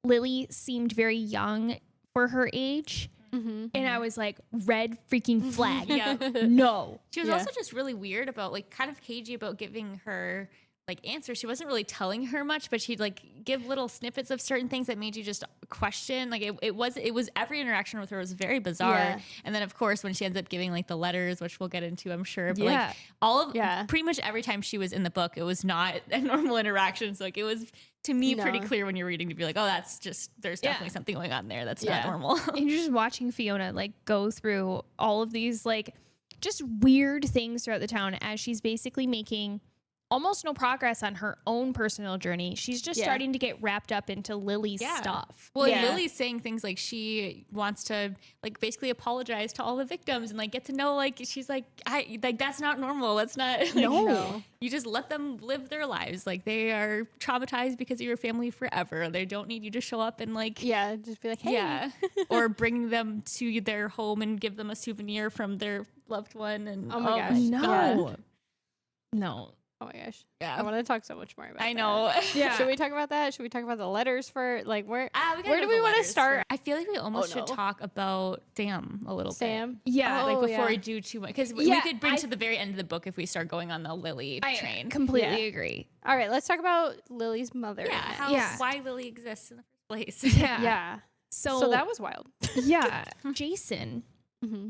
Lily seemed very young for her age. Mm-hmm. And I was like, red freaking flag. Yeah. No. She was Yeah. also just really weird about kind of cagey about giving her answers. She wasn't really telling her much, but she'd give little snippets of certain things that made you just question. It was every interaction with her was very bizarre. Yeah. And then of course when she ends up giving the letters, which we'll get into, I'm sure. But Yeah. pretty much every time she was in the book, it was not a normal interaction. So it was to me pretty No. clear when you're reading to be like, oh, that's just there's Yeah. definitely something going on there. That's Yeah. not normal. And you're just watching Fiona go through all of these just weird things throughout the town as she's basically making almost no progress on her own personal journey. She's just starting to get wrapped up into Lily's stuff. Well, and Lily's saying things like she wants to like basically apologize to all the victims and like get to know, like, she's like, I like, that's not normal. That's not like, No. You just let them live their lives. Like, they are traumatized because of your family forever. They don't need you to show up and like, just be like, hey. or bring them to their home and give them a souvenir from their loved one. And Oh my gosh. No. No. Oh my gosh. Yeah. I want to talk so much more about I that. know. Yeah. Should we talk about that? Should we talk about the letters for like where We where do we want to start? I feel like we almost no. should talk about Sam a little bit. Sam? Yeah. Like Oh, before yeah. we do too much, because we Yeah, could bring to the very end of the book if we start going on the Lily I train. completely agree. All right, let's talk about Lily's mother. Why Lily exists in the first place. Yeah. So that was wild. Yeah. Jason. Mm-hmm.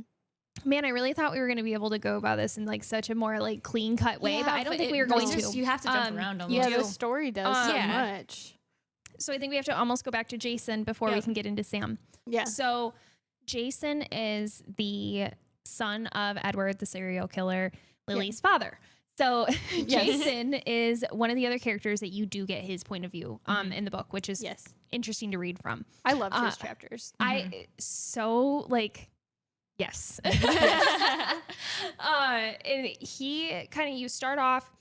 Man, I really thought we were going to be able to go about this in like such a more like clean cut way, but I don't think we were going to. You have to jump around almost. Yeah, the story does so much. So I think we have to almost go back to Jason before we can get into Sam. Yeah. So Jason is the son of Edward, the serial killer, Lily's father. So Jason is one of the other characters that you do get his point of view in the book, which is interesting to read from. I loved his chapters. I so like yes. And he kind of, you start off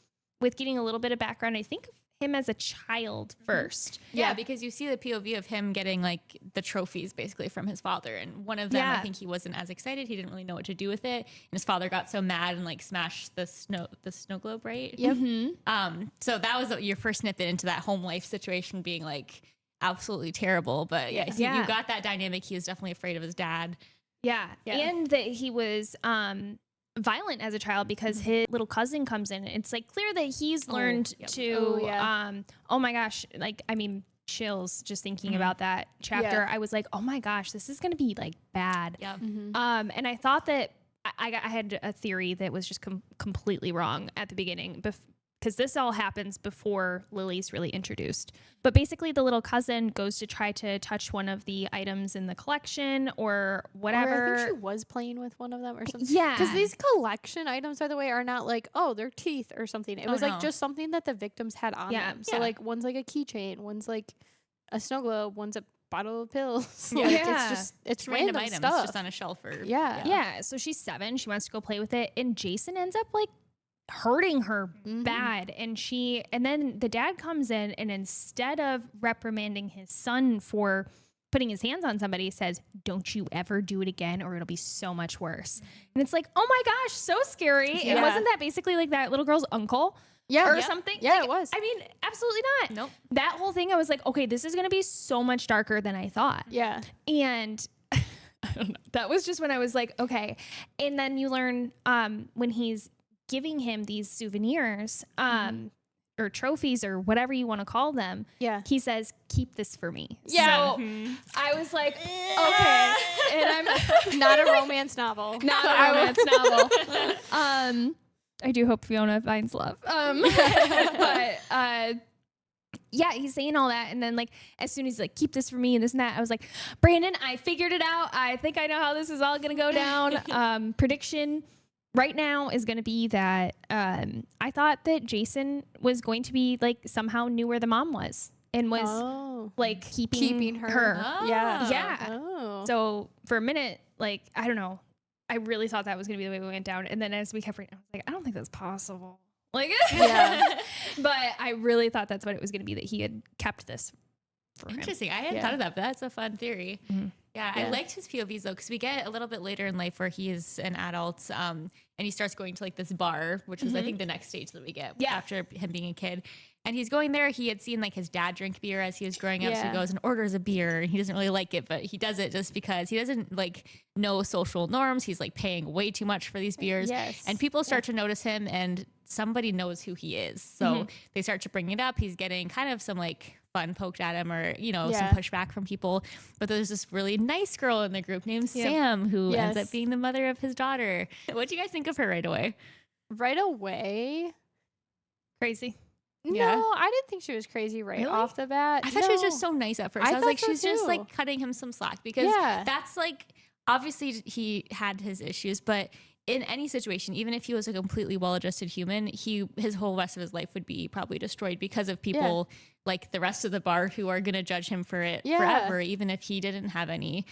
with getting a little bit of background. I think of him as a child first. Yeah, because you see the POV of him getting like the trophies basically from his father, and one of them I think he wasn't as excited. He didn't really know what to do with it, and his father got so mad and like smashed the snow globe, right? Yep. So that was your first snippet into that home life situation being like absolutely terrible. But so you got that dynamic. He was definitely afraid of his dad. Yeah. And that he was violent as a child because his little cousin comes in. It's like clear that he's learned to oh my gosh, like I mean chills just thinking about that chapter. I was like, oh my gosh, this is gonna be like bad. And I thought that I had a theory that was just completely wrong at the beginning because this all happens before Lily's really introduced. But basically the little cousin goes to try to touch one of the items in the collection or whatever. Or I think she was playing with one of them or something. Yeah. Because these collection items, by the way, are not like, oh, they're teeth or something. It was like just something that the victims had on them. So like one's like a keychain, one's like a snow globe, one's a bottle of pills. Like it's random items stuff. just on a shelf or Yeah. So she's 7. She wants to go play with it. And Jason ends up like hurting her bad, and then the dad comes in, and instead of reprimanding his son for putting his hands on somebody, says, don't you ever do it again or it'll be so much worse. And it's like, oh my gosh, so scary. And wasn't that basically like that little girl's uncle or something? Yeah, like, it was. I mean, absolutely not. Nope. That whole thing, I was like, okay, this is gonna be so much darker than I thought. Yeah. And I don't know, that was just when I was like, okay. And then you learn when he's giving him these souvenirs or trophies or whatever you want to call them, he says, keep this for me. So I was like, okay. And I'm not a romance novel. Not a romance novel. I do hope Fiona finds love. But yeah, he's saying all that. And then like, as soon as he's like, keep this for me and this and that, I was like, Brandon, I figured it out. I think I know how this is all going to go down. Prediction right now is going to be that I thought that Jason was going to be like somehow knew where the mom was and was like keeping her. Oh. Yeah. Oh. So for a minute, like, I don't know. I really thought that was going to be the way we went down. And then as we kept reading, I was like, I don't think that's possible. Like, but I really thought that's what it was going to be, that he had kept this for him. Interesting. I hadn't thought of that, but that's a fun theory. Yeah, I liked his POVs though, because we get a little bit later in life where he is an adult, and he starts going to like this bar, which was I think the next stage that we get after him being a kid. And he's going there. He had seen like his dad drink beer as he was growing up, so he goes and orders a beer. And he doesn't really like it, but he does it just because he doesn't like know social norms. He's like paying way too much for these beers, and people start to notice him, and somebody knows who he is, so they start to bring it up. He's getting kind of some like fun poked at him, or some pushback from people. But there's this really nice girl in the group named Sam who ends up being the mother of his daughter. What do you guys think of her right away? Right away? Crazy. No, I didn't think she was crazy off the bat. I thought she was just so nice at first. I was like, she's just too. like cutting him some slack, because that's like, obviously he had his issues, but in any situation, even if he was a completely well-adjusted human, his whole rest of his life would be probably destroyed because of people like the rest of the bar who are going to judge him for it forever, even if he didn't have any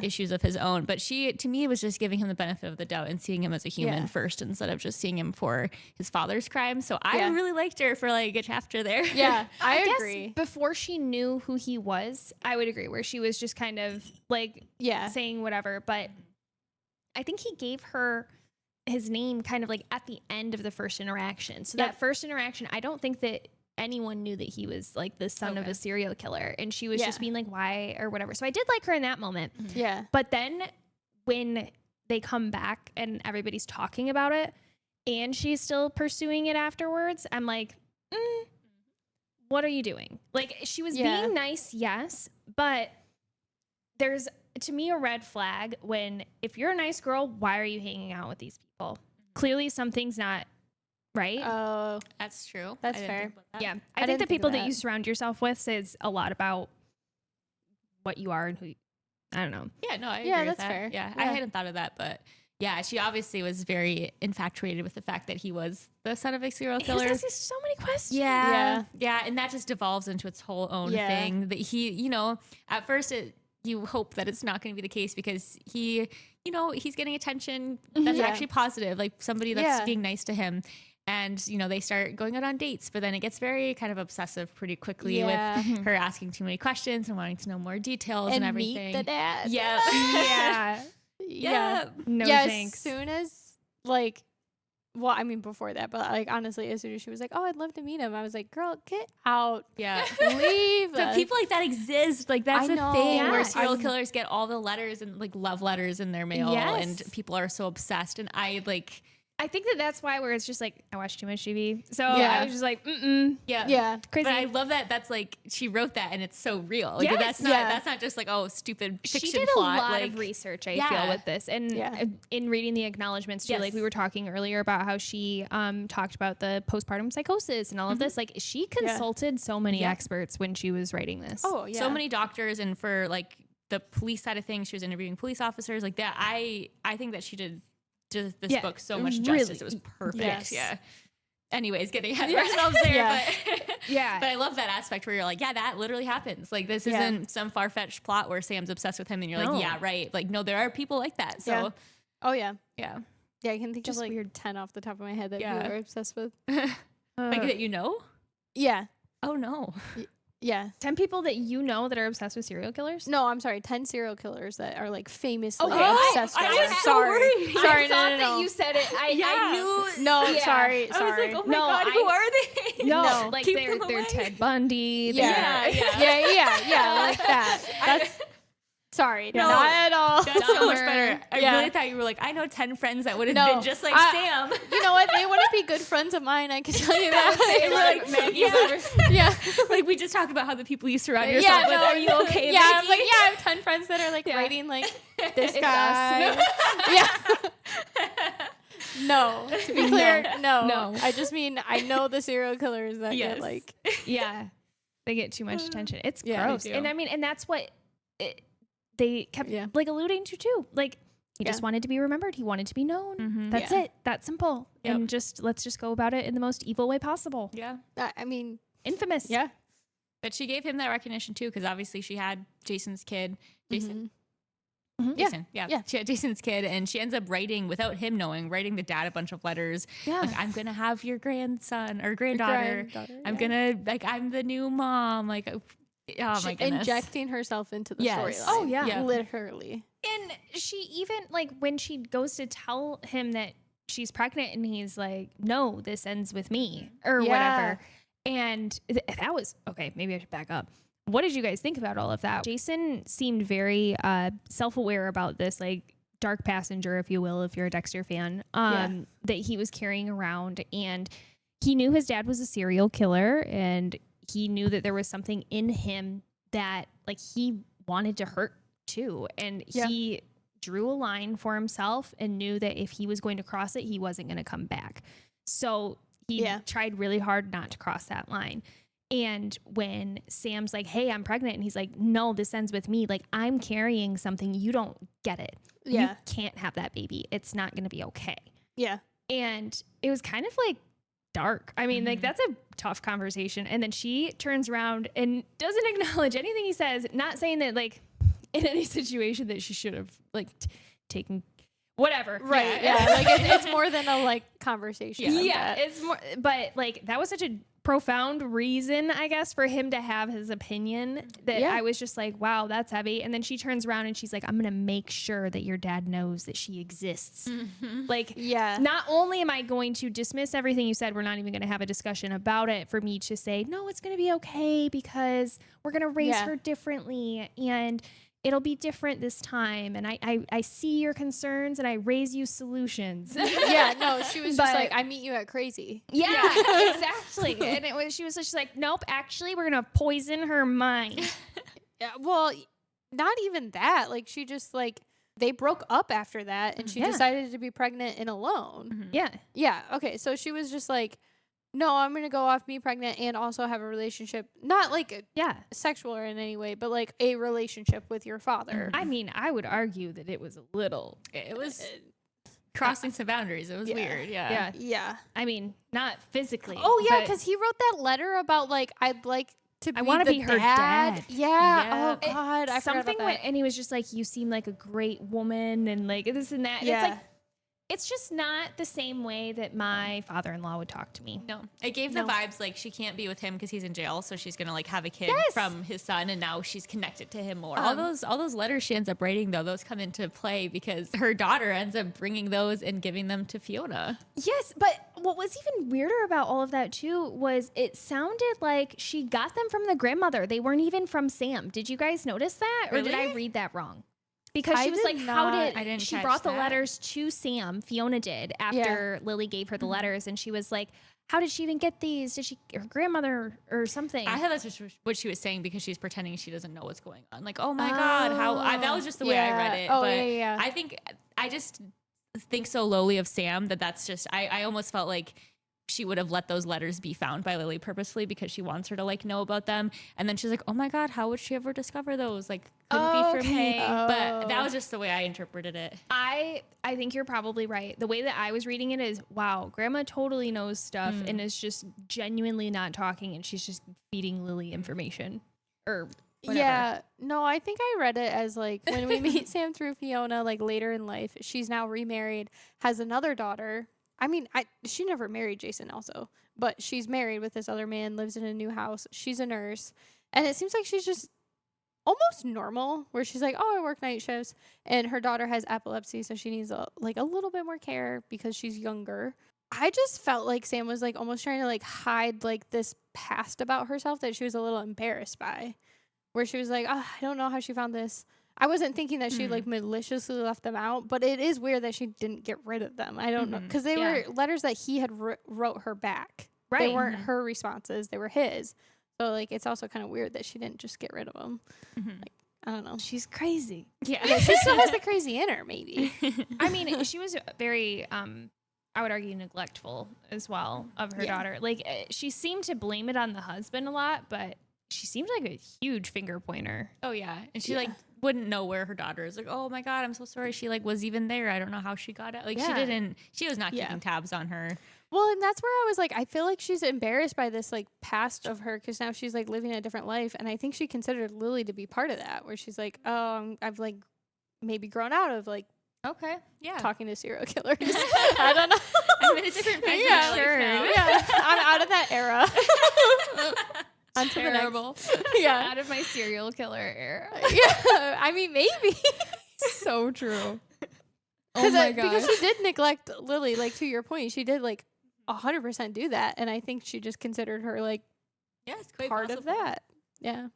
issues of his own. But she, to me, was just giving him the benefit of the doubt and seeing him as a human first instead of just seeing him for his father's crime. So I really liked her for like a chapter there. Yeah, I agree. Guess before she knew who he was, I would agree, where she was just kind of like saying whatever. But I think he gave her his name kind of like at the end of the first interaction. So that first interaction, I don't think that anyone knew that he was like the son of a serial killer, and she was just being like, why or whatever. So I did like her in that moment. Yeah. But then when they come back and everybody's talking about it and she's still pursuing it afterwards, I'm like, what are you doing? Like, she was being nice, yes, but there's, to me, a red flag when, if you're a nice girl, why are you hanging out with these people? Clearly something's not right. Oh, That's true. That's fair. Yeah. I think the people that you surround yourself with says a lot about what you are and who you, I don't know. Yeah, no, I agree that's with that. fair. Yeah, I hadn't thought of that, but yeah, she obviously was very infatuated with the fact that he was the son of a serial killer. He was asking so many questions. Yeah, and that just devolves into its whole own thing. That he, you know, at first you hope that it's not going to be the case because he, you know, he's getting attention that's actually positive, like somebody that's being nice to him. And, you know, they start going out on dates, but then it gets very kind of obsessive pretty quickly with her asking too many questions and wanting to know more details and everything. Meet the dad. Yeah. No As thanks. soon as, like, well, I mean, before that, but like, honestly, as soon as she was like, oh, I'd love to meet him, I was like, girl, get out. Yeah. Leave. But people like that exist. Like, that's a thing where Yes. serial killers get all the letters and like love letters in their mail and people are so obsessed. And I think that's why where it's just like, I watch too much TV. So I was just like, crazy. But I love that that's like, she wrote that and it's so real. Like, that's not just like, oh, stupid fiction She did plot. a lot like, of research, I feel, with this. And in reading the acknowledgments too, like we were talking earlier about how she talked about the postpartum psychosis and all of this. Like, she consulted so many experts when she was writing this. Oh, yeah. So many doctors, and for like the police side of things, she was interviewing police officers like that. I think that she did this book so much justice. It was perfect. Yeah. Anyways, getting ahead of ourselves there. But I love that aspect where you're like, yeah, that literally happens. Like, this isn't some far-fetched plot where Sam's obsessed with him and you're like, yeah, right. Like, no, there are people like that. So Oh yeah. Yeah. Yeah, I can think Just of like weird. 10 off the top of my head that you were obsessed with. Like that, you know? Yeah. Oh no. Yeah. 10 people that you know that are obsessed with serial killers? No, I'm sorry. 10 serial killers that are like famously Okay. obsessed with I them. was so worried. Sorry, I thought no. that you said it. I knew. No, Yeah. sorry. I was like, oh my No, God, who are they? No, like Keep they're them away. Ted Bundy. Yeah. they're- Yeah, like that. That's sorry. No, not at all. That's so much Dumber. better. I really thought you were like, I know 10 friends that would have No, been just like I- Sam. You know what? They wouldn't be good friends of mine. I can tell you that. They were like, Maggie, yeah. like we just talked about how the people you surround yourself with. Are you okay? Yeah, Maggie? I'm like, I have 10 friends that are like writing like this guy. Yeah. No, to be clear, no. I just mean I know the serial killers that get like. Yeah. They get too much attention. It's Yeah, gross. they do. And I mean, and that's what they kept like alluding to too. Like, he just wanted to be remembered. He wanted to be known. That's it. That's simple. Yep. And let's just go about it in the most evil way possible. Yeah. I mean, Infamous. yeah. But she gave him that recognition too, because obviously she had Jason's kid. Jason. Yeah. She had Jason's kid, and she ends up writing, without him knowing, writing the dad a bunch of letters. Yeah. Like, I'm gonna have your grandson or granddaughter. I'm yeah. gonna, like, I'm the new mom. Like, oh my goodness. Injecting herself into the storyline. Oh, yeah. Literally. And she even, like, when she goes to tell him that she's pregnant and he's like, no, this ends with me or whatever. And that was, okay, maybe I should back up. What did you guys think about all of that? Jason seemed very self-aware about this, like, dark passenger, if you will, if you're a Dexter fan, that he was carrying around. And he knew his dad was a serial killer, and he knew that there was something in him that, like, he wanted to hurt too. And he drew a line for himself and knew that if he was going to cross it, he wasn't going to come back. So he tried really hard not to cross that line. And when Sam's like, hey, I'm pregnant, and he's like, no, this ends with me. Like, I'm carrying something. You don't get it. You Yeah. can't have that baby. It's not going to be okay. Yeah. And it was kind of like dark. I mean, like, that's a tough conversation. And then she turns around and doesn't acknowledge anything he says, not saying that, like, in any situation that she should have, like, taken whatever. Right. Yeah. Yeah. Like it's more than a like conversation. Yeah. It's more, but like, that was such a profound reason, I guess, for him to have his opinion that I was just like, wow, that's heavy. And then she turns around and she's like, I'm going to make sure that your dad knows that she exists. Like, not only am I going to dismiss everything you said, we're not even going to have a discussion about it, for me to say, no, it's going to be okay because we're going to raise her differently and it'll be different this time. And I see your concerns and I raise you solutions. Yeah, no, she was just like, I meet you at crazy. Yeah, exactly. And she was just like, nope, actually, we're going to poison her mind. Yeah, well, not even that. Like, she just, like, they broke up after that and she decided to be pregnant and alone. Yeah. Yeah, okay. So she was just like, no, I'm going to go off, be pregnant, and also have a relationship. Not like sexual or in any way, but like a relationship with your father. I mean, I would argue that it was a little. It was crossing some boundaries. It was weird. Yeah. I mean, not physically. Oh, yeah, because he wrote that letter about, like, I'd like to be I want to be her dad. Yeah. Oh, God. I forgot something about that. and he was just like, you seem like a great woman and like this and that. Yeah. It's like, it's just not the same way that my father-in-law would talk to me. No, it gave the vibes like she can't be with him because he's in jail, so she's gonna like have a kid from his son, and now she's connected to him more. All those letters she ends up writing, though, those come into play because her daughter ends up bringing those and giving them to Fiona. Yes, but what was even weirder about all of that too was it sounded like she got them from the grandmother. They weren't even from Sam. Did you guys notice that, or did I read that wrong? Because she was like, she brought the letters to Sam, Fiona did, after Lily gave her the letters. And she was like, how did she even get these? Did she, her grandmother or something? I thought that's just what she was saying because she's pretending she doesn't know what's going on. Like, oh my God, that was just the way I read it. Oh, but I just think so lowly of Sam that's just, I almost felt like she would have let those letters be found by Lily purposely because she wants her to like know about them. And then she's like, oh my God, how would she ever discover those? Like, couldn't be for me. But that was just the way I interpreted it. I think you're probably right. The way that I was reading it is, wow, grandma totally knows stuff and is just genuinely not talking, and she's just feeding Lily information or whatever. Yeah, no, I think I read it as like when we meet Sam through Fiona, like later in life, she's now remarried, has another daughter. I mean, she never married Jason also, but she's married with this other man, lives in a new house. She's a nurse. And it seems like she's just almost normal, where she's like, oh, I work night shifts. And her daughter has epilepsy, so she needs a little bit more care because she's younger. I just felt like Sam was like almost trying to like hide like this past about herself that she was a little embarrassed by, where she was like, oh, I don't know how she found this. I wasn't thinking that she like maliciously left them out, but it is weird that she didn't get rid of them. I don't know, because they were letters that he had wrote her back. Right. They weren't her responses. They were his. So like, it's also kind of weird that she didn't just get rid of them. Like, I don't know. She's crazy. Yeah. She still has the crazy in her, maybe. I mean, she was very, I would argue, neglectful as well of her daughter. Like, she seemed to blame it on the husband a lot, but she seemed like a huge finger pointer. Oh, yeah. And she like wouldn't know where her daughter is. Like, oh my God, I'm so sorry. She like was even there. I don't know how she got it. Like she was not keeping tabs on her. Well, and that's where I was like, I feel like she's embarrassed by this like past of her, because now she's like living a different life. And I think she considered Lily to be part of that, where she's like, oh, I've like maybe grown out of like talking to serial killers. I don't know. I'm in a different phase of my life now. Yeah, I'm out of that era. I'm terrible. Out of my serial killer era. Yeah, I mean, maybe. So true. Oh my God. Because she did neglect Lily, like to your point, she did like 100% do that, and I think she just considered her like it's quite part possible. of that. Yeah.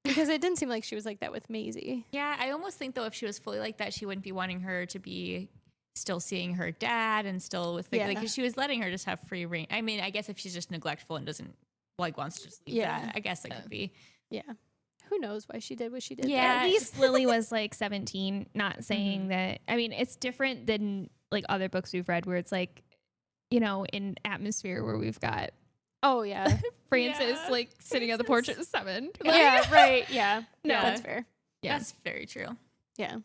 Because it didn't seem like she was like that with Maisie. Yeah, I almost think though if she was fully like that, she wouldn't be wanting her to be still seeing her dad and still with like, because she was letting her just have free reign. I mean, I guess if she's just neglectful and doesn't like wants to just leave that, I guess it could be. Yeah. Who knows why she did what she did. Yeah, at least Lily was like 17, not saying that. I mean, it's different than like other books we've read where it's like, you know, in Atmosphere where we've got Oh yeah. Francis like sitting on the porch at 7. Like, Yeah. Right. Yeah. No. That's fair. Yeah. That's very true. Yeah.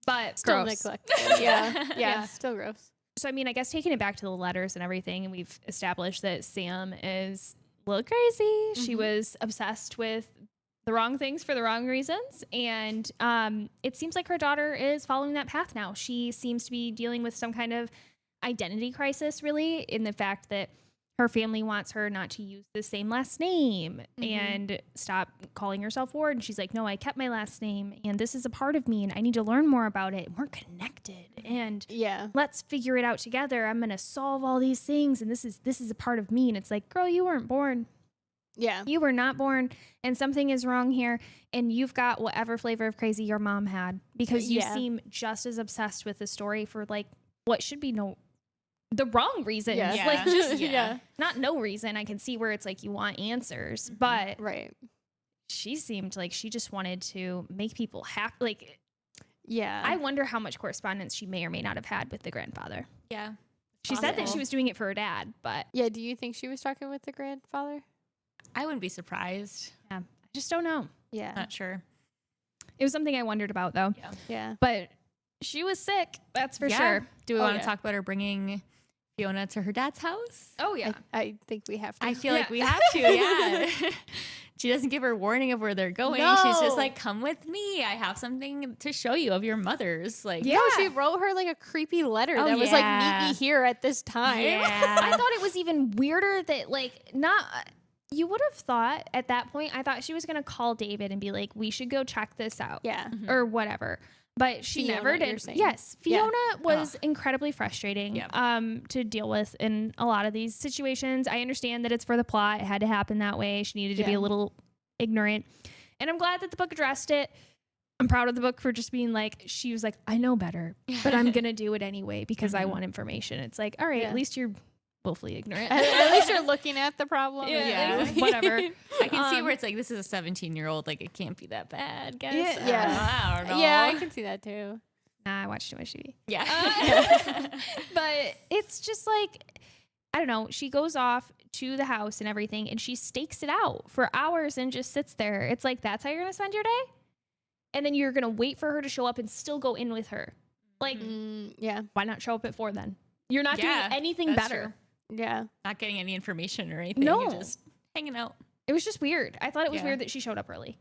But Still gross. neglected. Yeah. Yeah. Yeah. Still gross. So, I mean, I guess taking it back to the letters and everything, and we've established that Sam is a little crazy. She was obsessed with the wrong things for the wrong reasons. And it seems like her daughter is following that path now. She seems to be dealing with some kind of identity crisis, really, in the fact that her family wants her not to use the same last name and stop calling herself Ward. And she's like, no, I kept my last name and this is a part of me and I need to learn more about it. We're connected and let's figure it out together. I'm going to solve all these things. And this is a part of me. And it's like, girl, you weren't born. Yeah. You were not born and something is wrong here. And you've got whatever flavor of crazy your mom had because you seem just as obsessed with the story for like what should be the wrong reasons. Yeah. Like just Yeah. not no reason. I can see where it's like you want answers, but Right. she seemed like she just wanted to make people happy. Like, Yeah. I wonder how much correspondence she may or may not have had with the grandfather. Yeah. She said that she was doing it for her dad, but Yeah. Do you think she was talking with the grandfather? I wouldn't be surprised. I just don't know. Yeah. Not sure. It was something I wondered about though. Yeah. But she was sick. That's for Yeah. sure. Do we Oh, want to yeah. talk about her bringing Fiona to her dad's house? Oh yeah. I think we have to. I feel like we have to, yeah. She doesn't give her warning of where they're going. She's just No. like, come with me. I have something to show you of your mother's. Like, Yeah. No, she wrote her like a creepy letter Oh, that was like, yeah. meet me here at this time. I thought it was even weirder that like not you would have thought at that point I thought she was gonna call David and be like, we should go check this out. Yeah. Or whatever. But she Fiona, never you're did. saying. Yes. Yeah. Fiona was incredibly frustrating Yep. to deal with in a lot of these situations. I understand that it's for the plot. It had to happen that way. She needed to be Yeah. a little ignorant. And I'm glad that the book addressed it. I'm proud of the book for just being like, she was like, I know better, but I'm going to do it anyway because I want information. It's like, all right, Yeah. at least you're willfully ignorant. At least you're looking at the problem. Yeah. Whatever. I can see where it's like, this is a 17-year-old. Like, it can't be that bad, guys. Yeah. I don't know. Yeah, I can see that too. Nah, I watched too much TV. Yeah. But it's just like, I don't know. She goes off to the house and everything, and she stakes it out for hours and just sits there. It's like, that's how you're going to spend your day? And then you're going to wait for her to show up and still go in with her. Like, Yeah. why not show up at 4 then? You're not Yeah, doing anything that's better. true. Yeah. Not getting any information or anything. No. You're just hanging out. It was just weird. I thought it was Yeah. weird that she showed up early.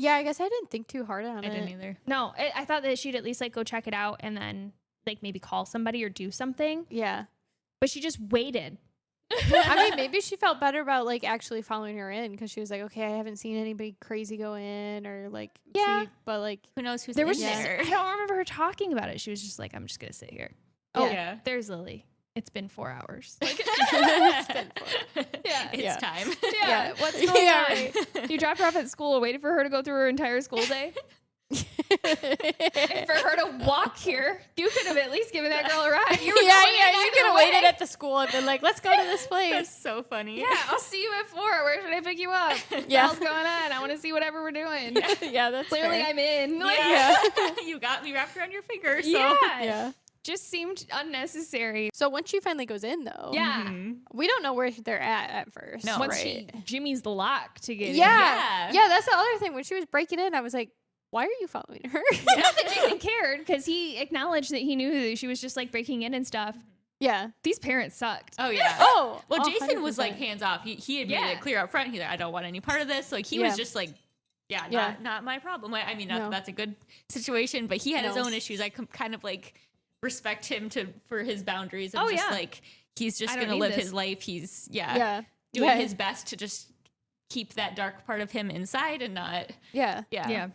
Yeah, I guess I didn't think too hard on I it. didn't either. No, I thought that she'd at least like go check it out and then like maybe call somebody or do something. Yeah. But she just waited. I mean, maybe she felt better about like actually following her in because she was like, okay, I haven't seen anybody crazy go in or like, Yeah. but like, Who knows who's There in was there? I don't remember her talking about it. She was just like, I'm just going to sit here. Oh, yeah. There's Lily. It's been 4 hours. Like, It's Yeah. time. yeah, what's going Yeah, on? right. You dropped her off at school, waited for her to go through her entire school day. And for her to walk here, you could have at least given that girl a ride. You were yeah, going yeah. You either could have way. waited at the school and been like, let's go to this place. That's so funny. Yeah, I'll see you at 4. Where should I pick you up? What the Yeah. hell's going on? I want to see whatever we're doing. Yeah, that's Clearly, fair. I'm in. Like, Yeah. You got me wrapped around your finger. So. yeah. Yeah. Just seemed unnecessary. So once she finally goes in, though, Yeah. Mhm. we don't know where they're at first. No. Once right? she Jimmy's the lock to get in. Yeah. Yeah. Yeah, that's the other thing. When she was breaking in, I was like, why are you following her? Not that Jason cared because he acknowledged that he knew that she was just like breaking in and stuff. Yeah. These parents sucked. Oh, yeah. Oh. Well, Jason was 100%. like hands off. He had made Yeah. it clear up front. He's like, I don't want any part of this. Like he Yeah. was just like, yeah, Yeah. not my problem. I mean, not No. that that's a good situation, but he had his No. own issues. I kind of like respect him for his boundaries and Oh, just yeah. like he's just I don't gonna need live this. his life. He's Yeah. doing Yeah. his best to just keep that dark part of him inside and not Yeah. yeah.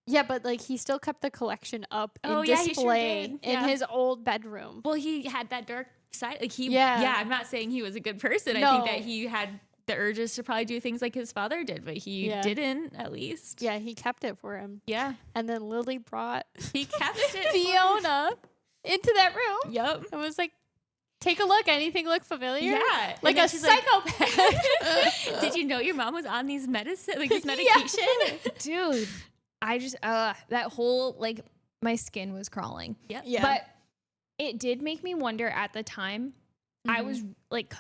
Yeah, but like he still kept the collection up in Oh, yeah, he sure display did. in Yeah. his old bedroom. Well, he had that dark side. Like Yeah. I'm not saying he was a good person. I No. think that he had the urges to probably do things like his father did, but he Yeah. didn't, at least. Yeah, he kept it for him. Yeah. And then Lily brought He kept it. Fiona into that room. Yep. It was like, take a look. Anything look familiar? Yeah. Like And then a she's like, psychopath. did you know your mom was on these this Yeah. medication? Dude, I just, that whole, like, my skin was crawling. Yep. Yeah. But it did make me wonder at the time. I was like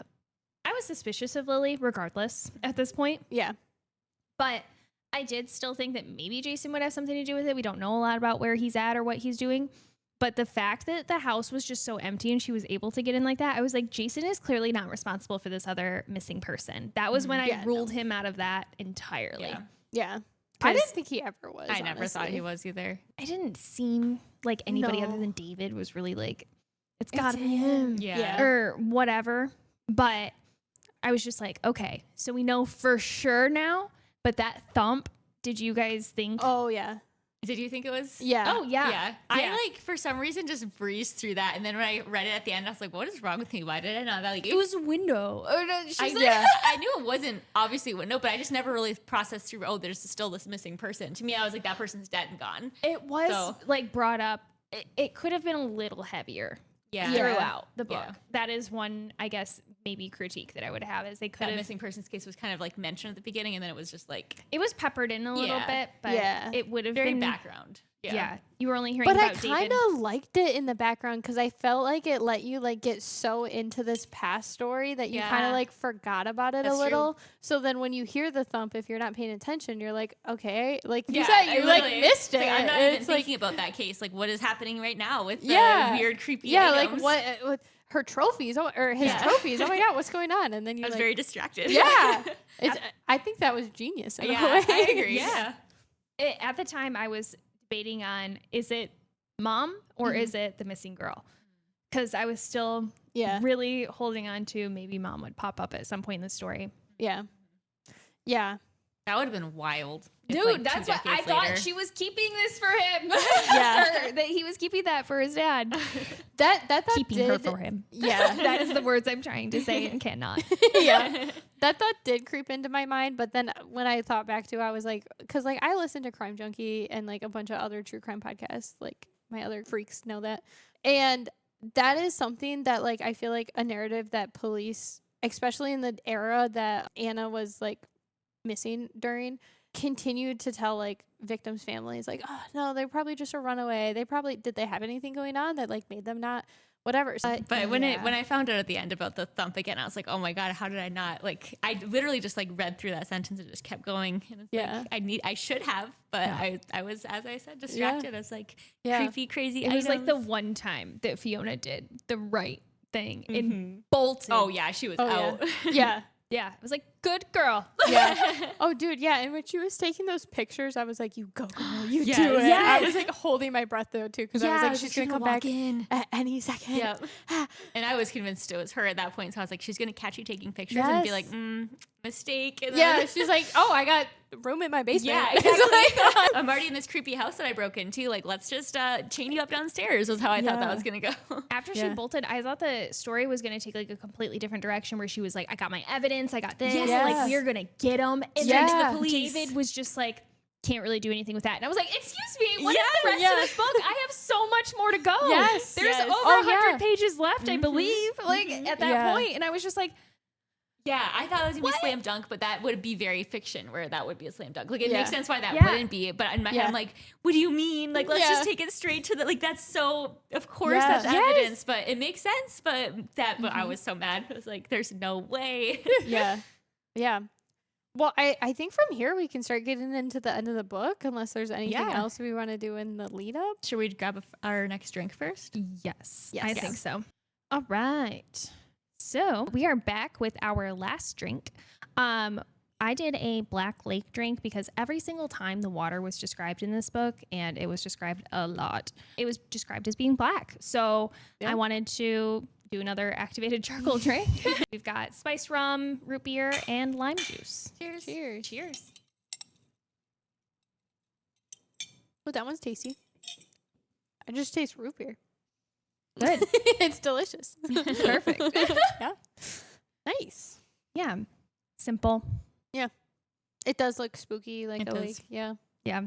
I was suspicious of Lily regardless at this point, Yeah. but I did still think that maybe Jason would have something to do with it. We don't know a lot about where he's at or what he's doing. But the fact that the house was just so empty and she was able to get in like that, I was like, Jason is clearly not responsible for this other missing person. That was when I ruled him out of that entirely. Yeah. Yeah. I didn't think he ever was. I never thought honestly. he was either. I didn't seem like anybody other No. than David was really like, it's gotta be him. Yeah. Or whatever. But I was just like, okay, so we know for sure now. But that thump, did you guys think? Oh, yeah. Did you think it was? Yeah. Oh, yeah. Yeah. I like for some reason just breezed through that, and then when I read it at the end, I was like, "What is wrong with me? Why did I not?" Like It was a window. She's like, I knew it wasn't obviously a window, but I just never really processed through. Oh, there's still this missing person. To me, I was like, that person's dead and gone. it was So- like brought up. It could have been a little heavier Yeah. throughout the book. Yeah. That is one, I guess, maybe critique that I would have is they could That have. missing person's case was kind of like mentioned at the beginning, and then it was just like It was peppered in a little Yeah. bit, but Yeah. it would have very been background. Yeah. You were only hearing But I about kind David. of liked it in the background because I felt like it let you like get so into this past story that you kind Yeah. of like forgot about it That's a true. little. So then when you hear the thump, if you're not paying attention, you're like, okay, like you Yeah, said, I you like literally- missed it's it. like, I'm not And even it's like, thinking about that case. Like, what is happening right now with the Yeah. weird, creepy yeah, items? like what with her trophies or his Yeah. trophies. Oh my god, what's going on? And then I you was like, very distracted. yeah. I think that was genius. In a yeah, way. I agree. Yeah. At the time, I was debating on, is it mom or Mhm. is it the missing girl? Because I was still Yeah. really holding on to maybe mom would pop up at some point in the story. Yeah. Yeah. That would have been wild. if, Dude, like, 2 that's what I decades thought later- she was keeping this for him. Yeah. Or that he was keeping that for his dad. That thought Keeping did, her for him. Yeah. That is the words I'm trying to say and cannot. Yeah. That thought did creep into my mind, but then when I thought back to it, I was like, because like I listen to Crime Junkie and like a bunch of other true crime podcasts, like my other freaks know that, and that is something that like I feel like a narrative that police, especially in the era that Anna was like missing during, continued to tell like victims' families like, oh no, they're probably just a runaway. Did they have anything going on that like made them not whatever. So, But when I found out at the end about the thump again, I was like, oh my god, how did I not like? I literally just like read through that sentence and just kept going. And it's Yeah. like I should have, but I was, as I said, distracted. I was like creepy, crazy. It was like the items. one time that Fiona did the right thing and Mhm. bolted. Oh yeah, she was out. yeah. Yeah. It was like, good girl. Yeah. Oh, dude. Yeah. And when she was taking those pictures, I was like, "You go, girl. You Yes. do it." Yes. I was like holding my breath though too, because I was like, "She's gonna come back in. at any second." Yep. And I was convinced it was her at that point. So I was like, she's gonna catch you taking pictures and be like, Yes. mistake. And Yeah. then- She's like, "Oh, I got room in my basement." Yeah, It's exactly. like- I'm already in this creepy house that I broke into. Like, let's just chain you up downstairs. Was how I thought that Yeah. was gonna go. After she Yeah. bolted, I thought the story was going to take like a completely different direction where she was like, I got my evidence, I got this, Yes. like we're going to get him. And Yeah. then The police. David was just like, can't really do anything with that. And I was like, excuse me, what is Yeah, the rest yeah. of this book? I have so much more to go. Yes, There's yes. over Oh, 100 yeah. pages left, I believe, like at that Yeah. point. And I was just like, Yeah, I thought it was gonna What? be slam dunk, but that would be very fiction where that would be a slam dunk. Like it Yeah. makes sense why that Yeah. wouldn't be. But in my head, Yeah. I'm like, what do you mean? Like let's Yeah. just take it straight to the like that's so of course Yes. that's Yes. evidence, but it makes sense. But I was so mad. I was like, there's no way. Yeah. Yeah. Well, I think from here we can start getting into the end of the book, unless there's anything Yeah. else we want to do in the lead up. Should we grab our next drink first? yes, Yes. I think so. All right. So we are back with our last drink. I did a Black Lake drink because every single time the water was described in this book, and it was described a lot, it was described as being black. So Yeah. I wanted to do another activated charcoal drink. We've got spiced rum, root beer, and lime juice. Cheers. Cheers. Cheers. Oh, that one's tasty. I just taste root beer. Good. It's delicious. Perfect. Yeah. Nice. Yeah. Simple. It does look spooky, like It a does. lake. Yeah. Yeah.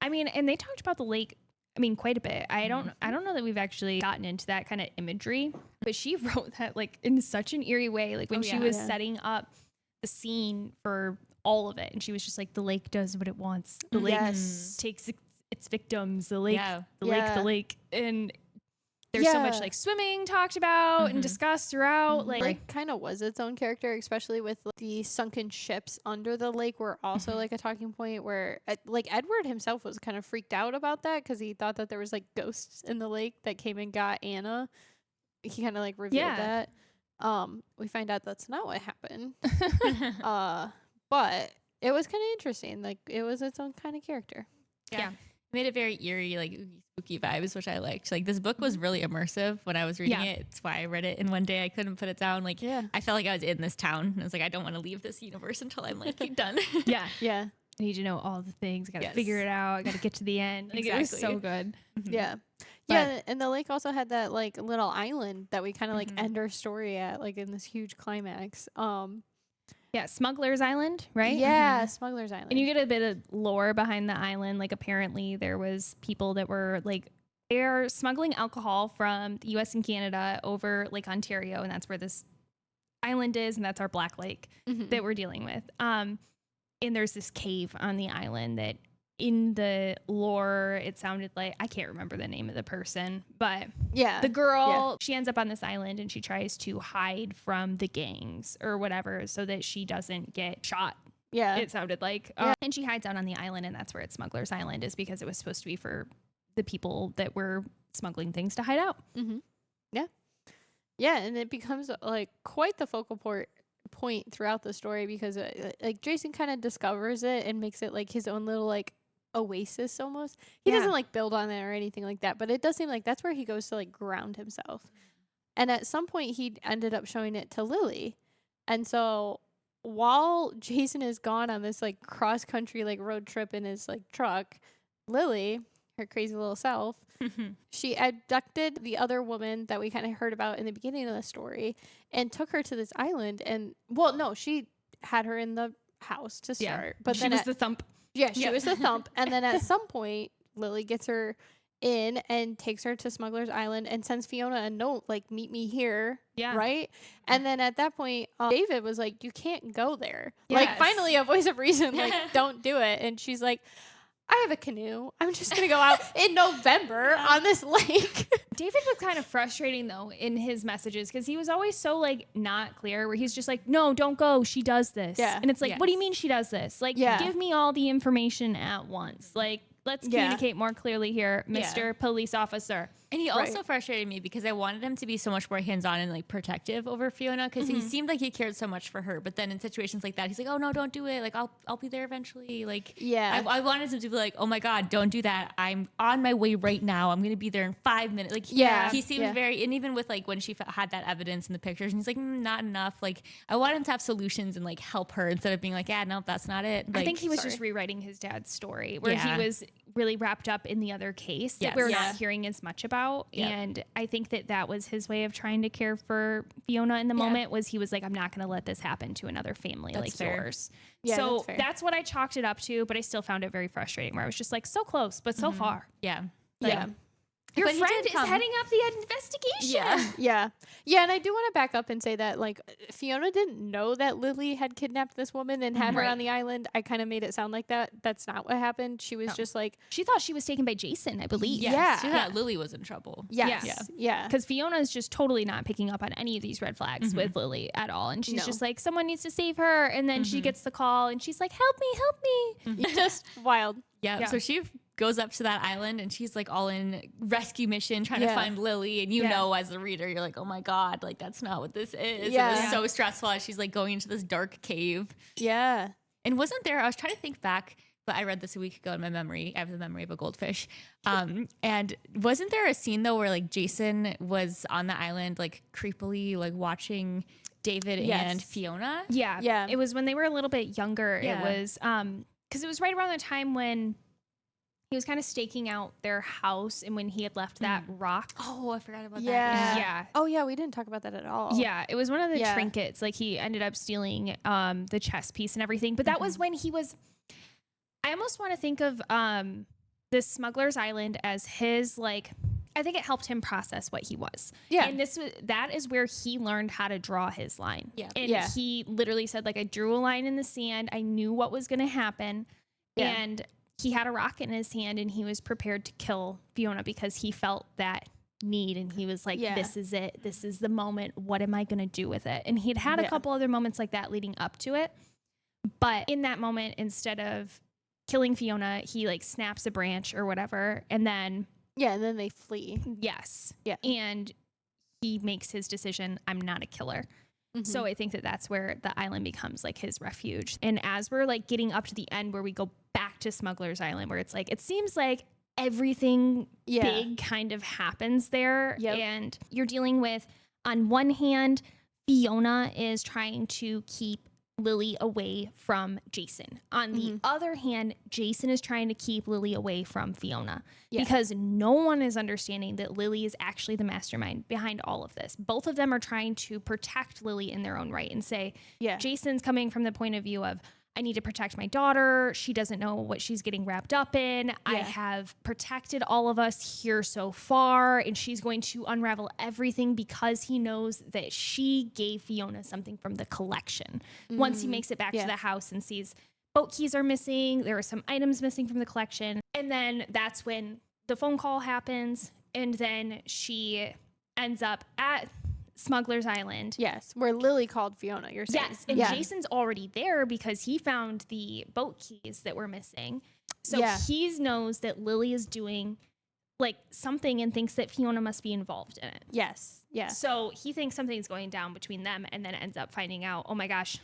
I mean, and they talked about the lake, I mean, quite a bit. I don't know that we've actually gotten into that kind of imagery, but she wrote that like in such an eerie way, like when Oh, she yeah. was Yeah. setting up the scene for all of it. And she was just like, the lake does what it wants. The lake Yes. takes its victims. The lake, Yeah. the Yeah. lake. And There's so much like swimming talked about and discussed throughout. Like kind of was its own character, especially with like, the sunken ships under the lake were also like a talking point where like Edward himself was kind of freaked out about that because he thought that there was like ghosts in the lake that came and got Anna. He kind of like revealed that. We find out that's not what happened. But it was kind of interesting. Like it was its own kind of character. Yeah. Made it very eerie, like spooky vibes, which I liked. Like this book was really immersive when I was reading it. It's why I read it in one day. I couldn't put it down. Like I felt like I was in this town. And I was like, I don't want to leave this universe until I'm like done. Yeah. Yeah. I need to know all the things. I got to figure it out. I got to get to the end. Like, it was so good. Yeah. Yeah. And the lake also had that like little island that we kind of like end our story at, like in this huge climax. Yeah, Smuggler's Island, right? Yeah, Smuggler's Island. And you get a bit of lore behind the island. Like apparently there was people that were like they're smuggling alcohol from the US and Canada over Lake Ontario, and that's where this island is, and that's our Black Lake that we're dealing with. And there's this cave on the island that in the lore, it sounded like, I can't remember the name of the person, but the girl, she ends up on this island and she tries to hide from the gangs or whatever so that she doesn't get shot. Yeah. It sounded like. And she hides out on the island, and that's where it's Smuggler's Island, is because it was supposed to be for the people that were smuggling things to hide out. Yeah. Yeah, and it becomes like quite the focal point throughout the story because like Jason kind of discovers it and makes it like his own little like oasis almost. He doesn't like build on it or anything like that, but it does seem like that's where he goes to like ground himself. And at some point he ended up showing it to Lily. And so while Jason is gone on this like cross country like road trip in his like truck, Lily, her crazy little self, she abducted the other woman that we kind of heard about in the beginning of the story and took her to this island. And well, no, she had her in the house to start, but she was the thump. Yeah, she was the thump. And then at some point, Lily gets her in and takes her to Smuggler's Island and sends Fiona a note like, meet me here. Yeah. Right. And then at that point, David was like, you can't go there. Yes. Like finally a voice of reason, like don't do it. And she's like, I have a canoe. I'm just going to go out in November on this lake. David was kind of frustrating though in his messages because he was always so like not clear, where he's just like, no, don't go. She does this. Yeah. And it's like, what do you mean she does this? Like, give me all the information at once. Like, let's communicate more clearly here, Mr. Police Officer. And he also frustrated me because I wanted him to be so much more hands-on and like protective over Fiona because he seemed like he cared so much for her. But then in situations like that, he's like, oh no, don't do it. Like I'll be there eventually. Like, I wanted him to be like, oh my God, don't do that. I'm on my way right now. I'm going to be there in 5 minutes. Like, he seemed very, and even with like when she had that evidence in the pictures and he's like, not enough. Like I want him to have solutions and like help her instead of being like, yeah, no, that's not it. Like, I think he was just rewriting his dad's story where he was really wrapped up in the other case that we're not hearing as much about. And I think that was his way of trying to care for Fiona in the moment, was he was like, I'm not going to let this happen to another family like yours. Yeah, so that's what I chalked it up to, but I still found it very frustrating where I was just like, so close, but so far. Yeah. Like, your friend is heading up the investigation. Yeah. And I do want to back up and say that like Fiona didn't know that Lily had kidnapped this woman and had her on the island. I kind of made it sound like that. That's not what happened. She was just like, she thought she was taken by Jason, I believe. Yes. She thought Lily was in trouble. Yes. Yeah. Because Fiona is just totally not picking up on any of these red flags with Lily at all. And she's just like, someone needs to save her. And then she gets the call and she's like, help me. Just wild. Yeah. So she goes up to that island and she's like all in rescue mission trying to find Lily, and you know as the reader you're like, oh my God, like that's not what this is. It was so stressful as she's like going into this dark cave. And wasn't there, I was trying to think back, but I read this a week ago in my memory. I have the memory of a goldfish. And wasn't there a scene though where like Jason was on the island like creepily like watching David and Fiona? Yeah. It was when they were a little bit younger. It was because it was right around the time when he was kind of staking out their house and when he had left that rock. Oh, I forgot about that. Yeah. Oh, yeah. We didn't talk about that at all. Yeah. It was one of the trinkets. Like he ended up stealing the chess piece and everything. But that was when he was, I almost want to think of this Smuggler's Island as his, like, I think it helped him process what he was. Yeah. And that is where he learned how to draw his line. Yeah. And he literally said, like, I drew a line in the sand. I knew what was going to happen. Yeah. And he had a rock in his hand and he was prepared to kill Fiona because he felt that need, and he was like, Yeah. this is it. This is the moment. What am I going to do with it? And he'd had a couple other moments like that leading up to it. But in that moment, instead of killing Fiona, he like snaps a branch or whatever. And then, Yeah, and then they flee. yes. Yeah. And he makes his decision. I'm not a killer. So I think that that's where the island becomes like his refuge. And as we're like getting up to the end where we go back to Smuggler's Island, where it's like, it seems like everything big kind of happens there. Yep. And you're dealing with, on one hand, Fiona is trying to keep Lily away from Jason. On the other hand, Jason is trying to keep Lily away from Fiona because no one is understanding that Lily is actually the mastermind behind all of this. Both of them are trying to protect Lily in their own right and say, Jason's coming from the point of view of, I need to protect my daughter. She doesn't know what she's getting wrapped up in. I have protected all of us here so far, and she's going to unravel everything because he knows that she gave Fiona something from the collection. Once he makes it back to the house and sees boat keys are missing, there are some items missing from the collection. And then that's when the phone call happens, and then she ends up at Smuggler's Island. Yes, where Lily called Fiona, you're saying. Yes, and Jason's already there because he found the boat keys that were missing. So he knows that Lily is doing like something and thinks that Fiona must be involved in it. Yes, So he thinks something's going down between them and then ends up finding out, oh my gosh,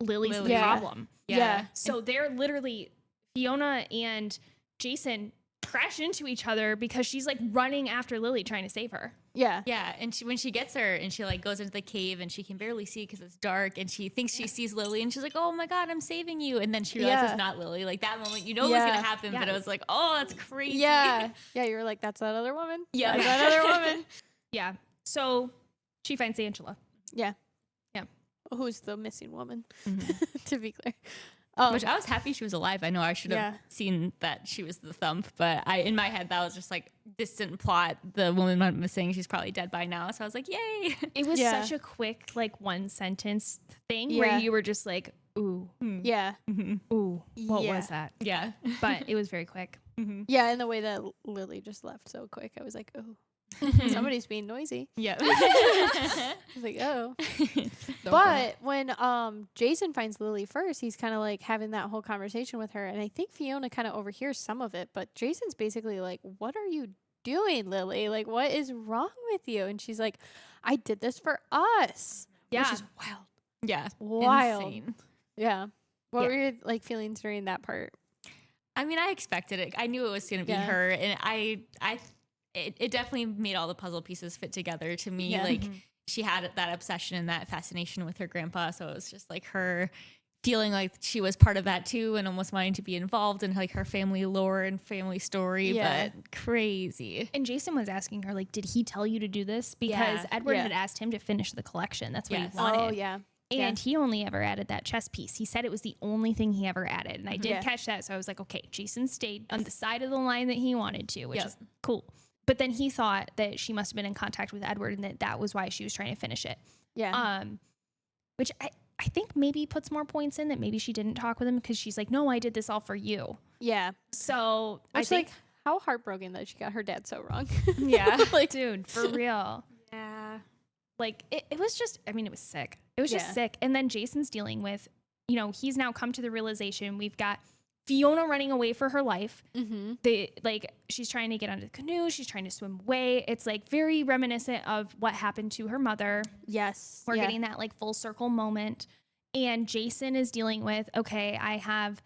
Lily's the Yeah. problem. Yeah. So they're literally, Fiona and Jason crash into each other because she's like running after Lily trying to save her. Yeah. Yeah, and when she gets her and she like goes into the cave and she can barely see because it's dark and she thinks she sees Lily and she's like, oh my God, I'm saving you. And then she realizes it's not Lily. Like that moment, you know what's going to happen, but it was like, oh, that's crazy. Yeah. Yeah, you were like, that's that other woman. Yeah. That's that other woman. Yeah. So she finds Angela. Yeah. Yeah. Who's the missing woman, Mm-hmm. to be clear. Which I was happy she was alive. I know I should have seen that she was the thump, but in my head, that was just like distant plot. The woman went missing. She's probably dead by now. So I was like, yay. It was such a quick, like one sentence thing where you were just like, ooh, Yeah. ooh, what was that? Yeah. But it was very quick. Yeah, in the way that Lily just left so quick. I was like, oh, somebody's being noisy. Yeah. I was like, oh. But when Jason finds Lily first, he's kind of like having that whole conversation with her. And I think Fiona kind of overhears some of it. But Jason's basically like, what are you doing, Lily? Like, what is wrong with you? And she's like, I did this for us. Yeah. Which is wild. Yeah. Wild. Insane. Yeah. What were your like feelings during that part? I mean, I expected it. I knew it was going to be her. And it definitely made all the puzzle pieces fit together to me. Yeah. Like she had that obsession and that fascination with her grandpa. So it was just like her feeling like she was part of that too and almost wanting to be involved in like her family lore and family story, but crazy. And Jason was asking her, like, did he tell you to do this? Because Edward had asked him to finish the collection. That's what he wanted. Oh, yeah. And he only ever added that chess piece. He said it was the only thing he ever added. And I did catch that. So I was like, okay, Jason stayed on the side of the line that he wanted to, which is cool. But then he thought that she must have been in contact with Edward and that was why she was trying to finish it. Yeah. Which I think maybe puts more points in that maybe she didn't talk with him because she's like, no, I did this all for you. Yeah. So I Which, think, like, how heartbroken that she got her dad so wrong. yeah, like, dude, for real. Yeah. Like it was just, I mean, it was sick. It was just sick. And then Jason's dealing with, you know, he's now come to the realization we've got Fiona running away for her life. She's trying to get onto the canoe. She's trying to swim away. It's like very reminiscent of what happened to her mother. Yes. We're getting that like full circle moment. And Jason is dealing with, okay, I have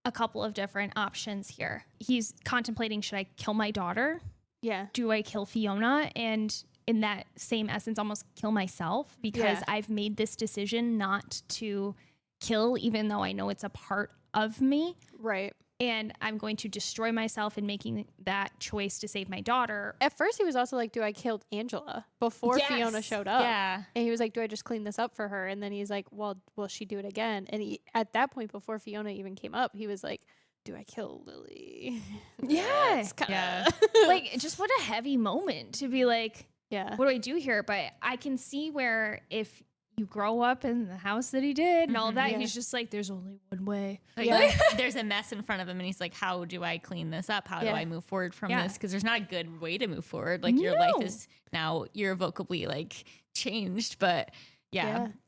a couple of different options here. He's contemplating, should I kill my daughter? Yeah. Do I kill Fiona? And in that same essence, almost kill myself because I've made this decision not to kill, even though I know it's a part of me. Right. And I'm going to destroy myself in making that choice to save my daughter. At first, he was also like, do I kill Angela before Fiona showed up? Yeah. And he was like, do I just clean this up for her? And then he's like, well, will she do it again? And he, at that point, before Fiona even came up, he was like, do I kill Lily? Yeah. It's kind Yeah. of Like, just what a heavy moment to be like, yeah. what do I do here? But I can see where if you grow up in the house that he did and all of that. Yeah. He's just like, there's only one way. Like, there's a mess in front of him, and he's like, how do I clean this up? How do I move forward from this? Because there's not a good way to move forward. Like, your life is now irrevocably, like, changed. But,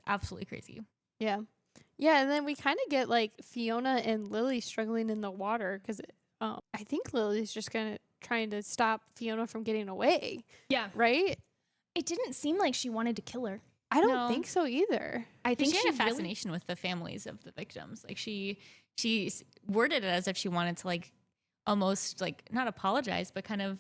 absolutely crazy. Yeah. Yeah, and then we kind of get, like, Fiona and Lily struggling in the water because I think Lily's just trying to stop Fiona from getting away. Yeah. Right? It didn't seem like she wanted to kill her. I don't think so either. I think she had a fascination with the families of the victims. Like, she worded it as if she wanted to, like, almost, like, not apologize, but kind of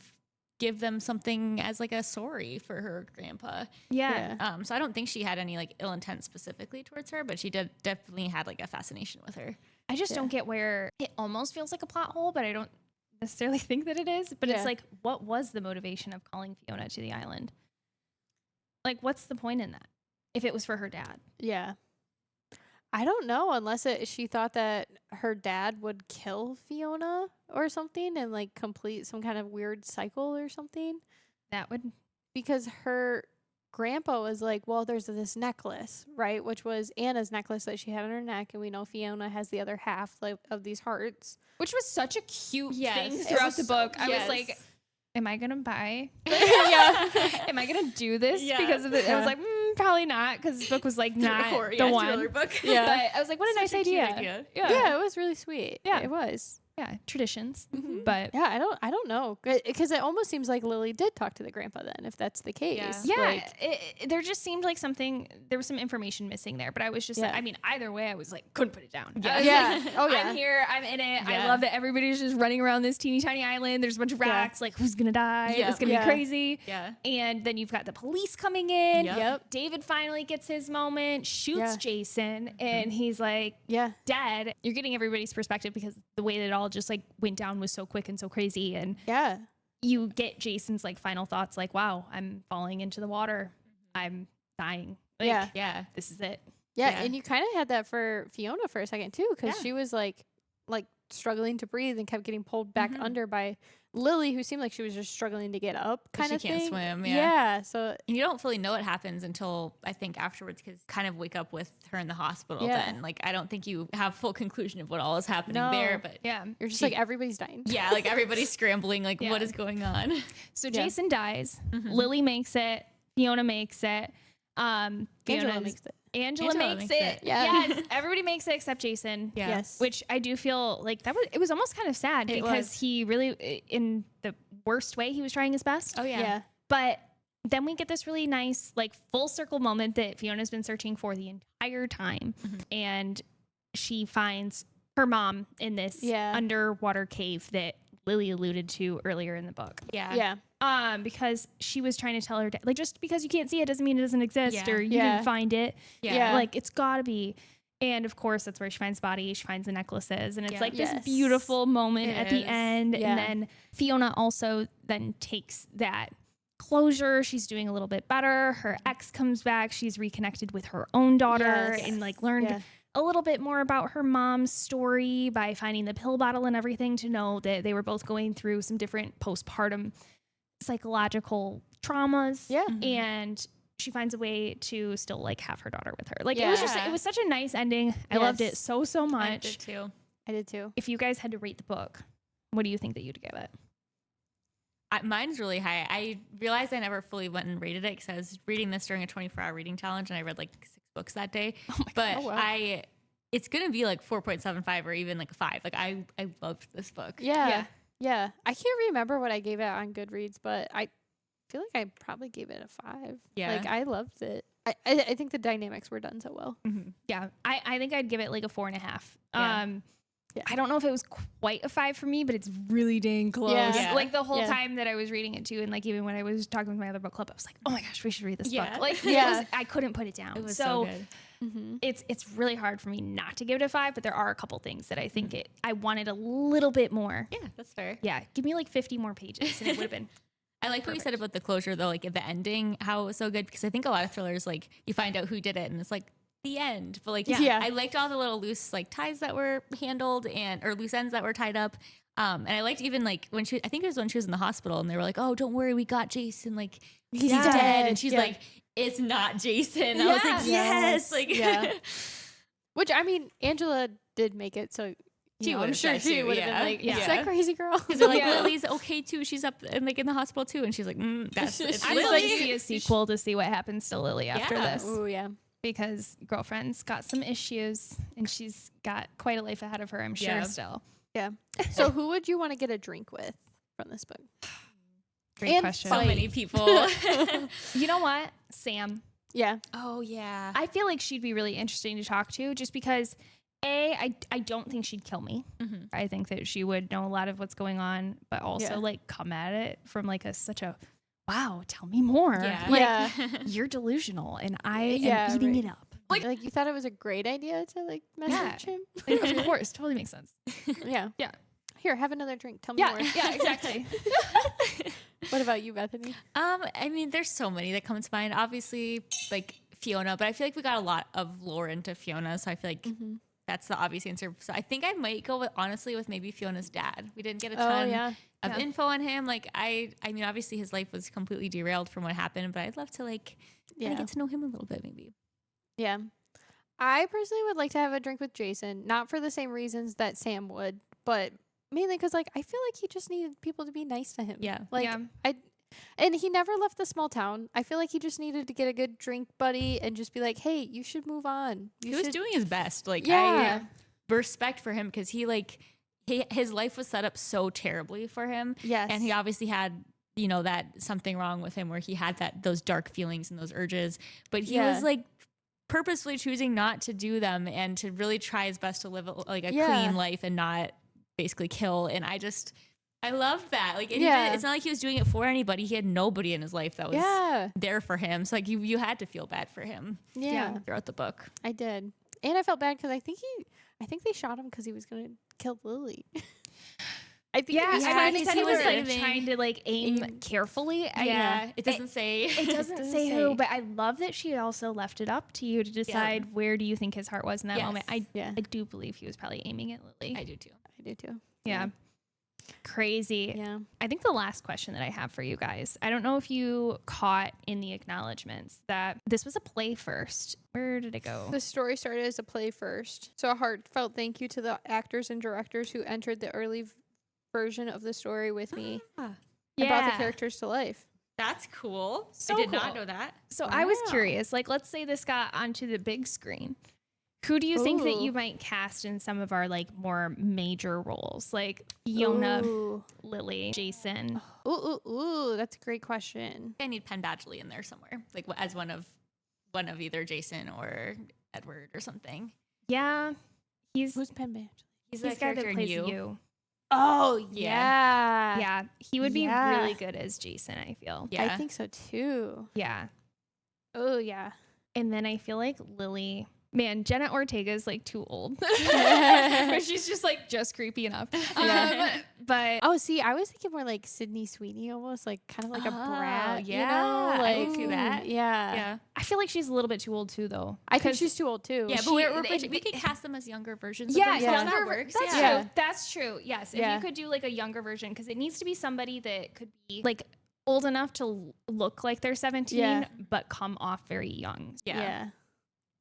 give them something as, like, a sorry for her grandpa. Yeah. So I don't think she had any, like, ill intent specifically towards her, but she definitely had, like, a fascination with her. I just don't get where it almost feels like a plot hole, but I don't necessarily think that it is. But it's like, what was the motivation of calling Fiona to the island? Like, what's the point in that? If it was for her dad. Yeah. I don't know, unless she thought that her dad would kill Fiona or something and, like, complete some kind of weird cycle or something. That would. Because her grandpa was like, well, there's this necklace, right? Which was Anna's necklace that she had on her neck. And we know Fiona has the other half, like, of these hearts. Which was such a cute thing It throughout was the so book. I cute. was like, am I going to buy? Yeah. Am I going to do this Yeah. because of it? I was like, probably not, because this book was like not the one. Book. Yeah. But I was like, what a nice Such a cute idea. idea. Yeah, it was really sweet. Yeah. It was. Yeah, traditions. Mhm. But Yeah, I don't know. Because it almost seems like Lily did talk to the grandpa then, if that's the case. yeah, Like, there just seemed like there was some information missing there. But I was just like, I mean, either way, I was like, couldn't put it down. I was Yeah. like, Oh, yeah. I'm here. I'm in it. I Yeah. love that everybody's just running around this teeny tiny island. There's a bunch of rats. Like, who's going to die? Yeah. It's going to Yeah. be crazy. Yeah. And then you've got the police coming in. Yep. David finally gets his moment, shoots Yeah. Jason, and he's like, Yeah. dead. You're getting everybody's perspective because the way that it all just like went down was so quick and so crazy. And Yeah. you get Jason's like final thoughts like, wow, I'm falling into the water. I'm dying. Like, Yeah. Yeah. this is it. Yeah. Yeah. And you kind of had that for Fiona for a second, too, because Yeah. she was like struggling to breathe and kept getting pulled back Mhm. under by Lily, who seemed like she was just struggling to get up, kind she of can't thing. swim, yeah. Yeah. So, And you don't fully know what happens until I think afterwards, because kind of wake up with her in the hospital. Yeah. Then, like, I don't think you have full conclusion of what all is happening No. there. But Yeah. you're just She- like, everybody's dying. yeah, like everybody's scrambling. Like, Yeah. what is going on? So Yeah. Jason dies. Mhm. Lily makes it. Fiona makes it. Angela Fiona's- makes it. Angela makes it. Yeah. Yes. Everybody makes it except Jason. Yeah. Yes. Which I do feel like it was almost kind of sad It because was. he really, in the worst way, he was trying his best. Oh yeah. Yeah. But then we get this really nice, like, full circle moment that Fiona's been searching for the entire time. Mhm. And she finds her mom in this Yeah. underwater cave that Lily alluded to earlier in the book. Yeah. Yeah. Because she was trying to tell her dad, like, just because you can't see it doesn't mean it doesn't exist Yeah. or you Yeah. didn't find it. Yeah. Like, it's gotta be. And of course, that's where she finds the body. She finds the necklaces. And it's Yeah. like Yes. this beautiful moment It at the is. end. Yeah. And then Fiona also then takes that closure. She's doing a little bit better. Her ex comes back. She's reconnected with her own daughter Yes. and like learned Yeah. a little bit more about her mom's story by finding the pill bottle and everything to know that they were both going through some different postpartum psychological traumas. Yeah. Mhm. And she finds a way to still like have her daughter with her. Like it was just, Yeah. it was such a nice ending. I loved it Yes. so I much. did too. I did too. If you guys had to rate the book, what do you think that you'd give it? Mine's really high. I realized I never fully went and rated it because I was reading this during a 24-hour reading challenge and I read like 6 books that day. But Oh, wow. it's gonna be like 4.75 or even like a 5. Like I loved this book. Yeah. Yeah. Yeah. I can't remember what I gave it on Goodreads, but I feel like I probably gave it a 5. Yeah. Like, I loved it. I think the dynamics were done so well. Mm-hmm. Yeah, I think I'd give it like a 4.5. Yeah. Yeah. I don't know if it was quite a 5 for me, but it's really dang close. Yeah. Like the whole Yeah. time that I was reading it too, and like even when I was talking with my other book club, I was like, oh my gosh, we should read this Yeah. book. Like Yeah. I couldn't put it down. It was so good. Mm-hmm. It's really hard for me not to give it a 5, but there are a couple things that I think I wanted a little bit more. Yeah, that's fair. Yeah, give me like 50 more pages, and it would have been. I like what you said about the closure though, like at the ending, how it was so good because I think a lot of thrillers like you find out who did it and it's like the end. But like Yeah. I liked all the little loose like ties that were handled or loose ends that were tied up. And I liked even like when I think it was when she was in the hospital and they were like, oh, don't worry, we got Jason, like he's Yeah. dead. And she's Yeah. like, it's not Jason. I was like, yes. Like, Yeah. Which, I mean, Angela did make it, so I'm sure she would have been like, is that crazy girl? Because they're like, Lily's okay too. She's up and like in the hospital too. And she's like, that's it's I'd Lily. like to see a sequel to see what happens to Lily after Yeah. this. Oh, yeah. Because girlfriend's got some issues and she's got quite a life ahead of her, I'm sure, still. Yeah. So who would you want to get a drink with from this book? Great question. So many people. You know what? Sam. Yeah. Oh, yeah. I feel like she'd be really interesting to talk to just because, I don't think she'd kill me. Mm-hmm. I think that she would know a lot of what's going on, but also like come at it from like such a, wow, tell me more. Yeah. Like, you're delusional and I am eating it up. Like you thought it was a great idea to like message him? Of course, totally makes sense. Yeah. Yeah. Here, have another drink. Tell me more. Yeah, exactly. What about you, Bethany? I mean, there's so many that come to mind. Obviously, like Fiona, but I feel like we got a lot of lore into Fiona, so I feel like that's the obvious answer. So I think I might go with, honestly, with maybe Fiona's dad. We didn't get a ton of info on him. Like I mean, obviously his life was completely derailed from what happened, but I'd love to like kinda get to know him a little bit, maybe. Yeah. I personally would like to have a drink with Jason, not for the same reasons that Sam would, but mainly because like I feel like he just needed people to be nice to him. Yeah. Like and he never left the small town. I feel like he just needed to get a good drink buddy and just be like, hey, you should move on. He was doing his best. Like Yeah. I respect for him because his life was set up so terribly for him. Yes. And he obviously had, that something wrong with him where he had those dark feelings and those urges, but he was like purposefully choosing not to do them and to really try his best to live a clean life and not basically kill. And I love that. Like, it's not like he was doing it for anybody. He had nobody in his life that was there for him. So like you had to feel bad for him. Yeah. Throughout the book. I did. And I felt bad because I think they shot him because he was going to kill Lily. I think he was like saving. trying to like aim carefully. It doesn't say. It doesn't say who, but I love that she also left it up to you to decide where do you think his heart was in that moment. I do believe he was probably aiming at Lily. I do too. Yeah. Crazy. Yeah. I think the last question that I have for you guys, I don't know if you caught in the acknowledgments that this was a play first. Where did it go? The story started as a play first. So a heartfelt thank you to the actors and directors who entered the early version of the story with me. And brought the characters to life. That's cool. So I did not know that. So I was curious, like, let's say this got onto the big screen. Who do you think that you might cast in some of our like more major roles, like Fiona, Lily, Jason? Ooh, that's a great question. I need Penn Badgley in there somewhere, like as one of either Jason or Edward or something. Yeah, who's Penn Badgley? He's the the guy that character in plays You. you. Oh yeah. Yeah, he would be really good as Jason, I feel. Yeah, I think so too. Yeah. Oh yeah. And then I feel like Lily. Man, Jenna Ortega is like too old. She's just like just creepy enough. But see, I was thinking more like Sydney Sweeney, almost like kind of like a brat. Yeah, you know? Like, I can see that. Yeah. I feel like she's a little bit too old too, though. I think she's too old too. Yeah, but we can cast them as younger versions. Of Yeah, themselves. younger. That works. That's yeah. true. That's true. Yes, if you could do like a younger version, because it needs to be somebody that could be like old enough to look like they're 17, but come off very young. Yeah.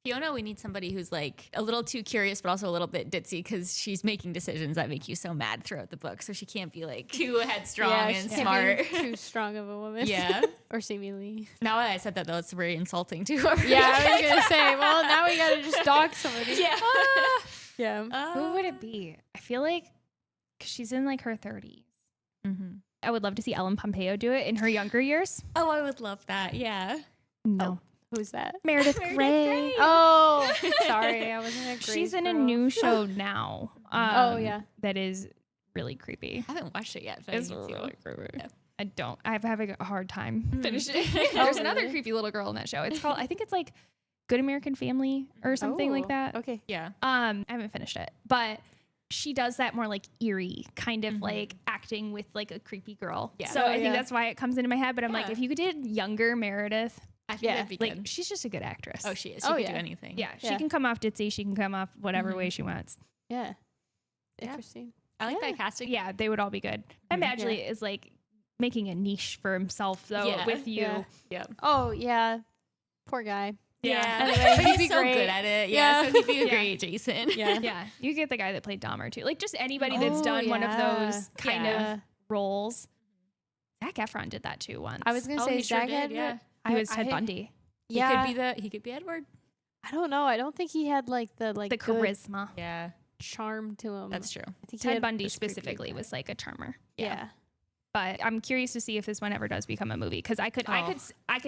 Fiona, we need somebody who's like a little too curious, but also a little bit ditzy because she's making decisions that make you so mad throughout the book. So she can't be like too headstrong and smart. Too strong of a woman. Yeah. Or seemingly. Now that I said that, though, it's very insulting to her. Yeah, I was going to say, well, now we got to just dog somebody. Yeah. Yeah. Who would it be? I feel like, because she's in like her 30s. Mm-hmm. I would love to see Ellen Pompeo do it in her younger years. Oh, I would love that. Yeah. No. Who's that? Meredith Grey. Oh, sorry. I wasn't a great She's in a girl. new show now. That is really creepy. I haven't watched it yet. But It's I need to. really creepy. Yeah. I don't. I'm having a hard time finishing. There's another creepy little girl in that show. It's called, I think it's like Good American Family or something like that. Okay. Yeah. I haven't finished it, but she does that more like eerie kind of like acting with like a creepy girl. Yeah. So I think that's why it comes into my head. But I'm like, if you did younger Meredith, I think that'd be like good. she's just a good actress. Oh, she is. She can do anything. Yeah, she can come off ditzy. She can come off whatever way she wants. Yeah. Interesting. I like that casting. Yeah, they would all be good. And Badgley is like making a niche for himself though with you. Yeah. Oh, yeah. Poor guy. Yeah. Anyway, But he'd be he's so great. good at it. Yeah, Yeah. so he'd be a Yeah. great Jason. Yeah. Yeah, you get the guy that played Dahmer too. Like just anybody that's Oh, done one of yeah. those kind Yeah. of roles. Zac Efron did that too once. I was gonna Oh, say he sure Zac did, had yeah. he was Ted Bundy. Yeah, He could be Edward. I don't know. I don't think he had like the The good charisma. Yeah, charm to him. that's true. I think he Ted had Bundy this creepy specifically vibe. was like a charmer. Yeah. But I'm curious to see if this one ever does become a movie because I can Oh my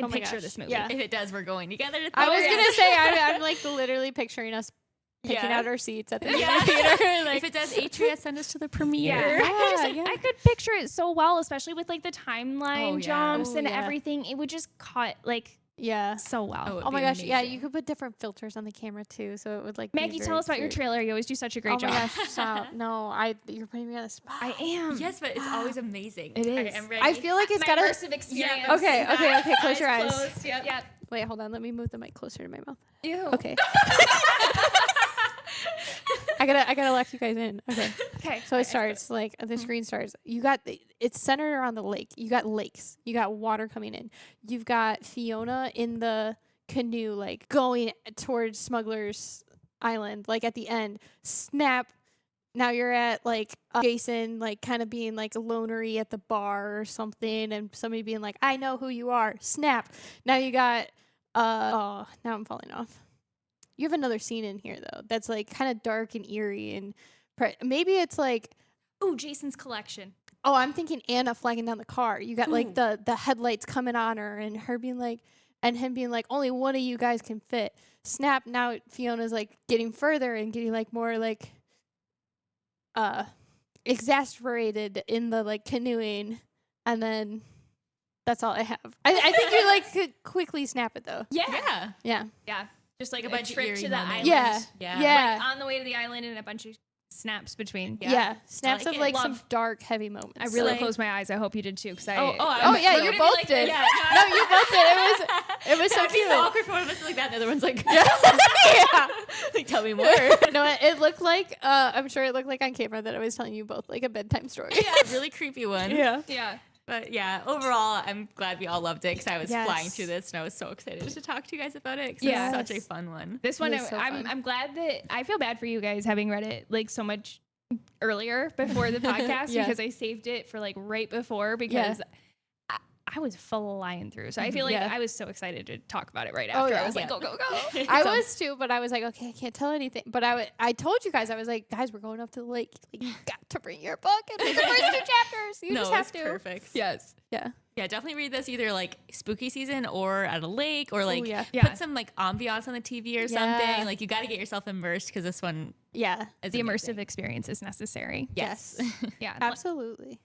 picture gosh, this movie. yeah. If it does, we're going together. To I was theaters. gonna say I'm like literally picturing us picking Yeah. out our seats at the Yeah. theater. Like, if it does, Atria, send us to the premiere. Yeah, Yeah. I could picture it so well, especially with like the timeline Oh, yeah. jumps Oh, and yeah. everything. It would just cut like yeah. so well. Oh, Oh my be gosh, yeah, amazing. you could put different filters on the camera too, so it would like. be Maggie, tell very us about your clear. trailer. You always do such a great Oh job. my gosh, stop! No, you're putting me on the spot. I am. Yes, but it's always amazing. It All right, is. I'm ready. I feel like it's My gotta. immersive experience. Yeah, Okay, close your eyes. closed, yep. Yep. Wait, hold on. Let me move the mic closer to my mouth. Ew. Okay. I gotta lock you guys in. Okay. Okay. So it starts like the screen starts. It's centered around the lake. You got lakes. You got water coming in. You've got Fiona in the canoe, like going towards Smuggler's Island. Like at the end, snap. Now you're at like Jason, like kind of being like lonery at the bar or something, and somebody being like, "I know who you are." Snap. Now you got oh, now I'm falling off. You have another scene in here though that's like kind of dark and eerie, and maybe it's like, Ooh, Jason's collection. oh, I'm thinking Anna flagging down the car. You got like the headlights coming on her, and her being like, and him being like, only one of you guys can fit. Snap. Now Fiona's like getting further and getting like more like exasperated in the like canoeing, and then that's all I have. I think you like could quickly snap it though. Yeah. Yeah. Yeah. Just like A a bunch of trip eerie to the moments. island. Yeah. Yeah. Yeah. Like on the way to the island and a bunch of snaps between. Yeah. Snaps like of it. like some Love. dark, heavy moments. I really Like- closed my eyes. I hope you did too. Cause Oh, Oh, yeah, you Maybe both like did. this. Yeah. No, you both did. It was so That'd be cute. so awkward for one of us to like that. The other one's like, Yeah. like, tell me more. No, it looked like I'm sure it looked like on camera that I was telling you both like a bedtime story. Yeah, really creepy one. Yeah. Yeah. But yeah, overall, I'm glad we all loved it because I was Yes. flying through this and I was so excited to talk to you guys about it because Yes. it's such a fun one. This one, It is so fun. I'm glad that I feel bad for you guys having read it like so much earlier before the podcast Yeah. because I saved it for like right before because I was flying through. So I feel like Yeah. I was so excited to talk about it right Oh, after. yeah. I was like, Yeah. go, go, go. I So- was too, but I was like, okay, I can't tell anything. But I told you guys, I was like, guys, we're going up to the lake. Like, you got to bring your book and read the first 2 chapters. You no, just have it's to. perfect. Yes. Yeah. Yeah, definitely read this either like spooky season or at a lake or like yeah. Yeah. put some like ambiance on the TV or Yeah. something. Like you got to get yourself immersed because this one Yeah. is The amazing. immersive experience is necessary. Yes. Yeah. Absolutely.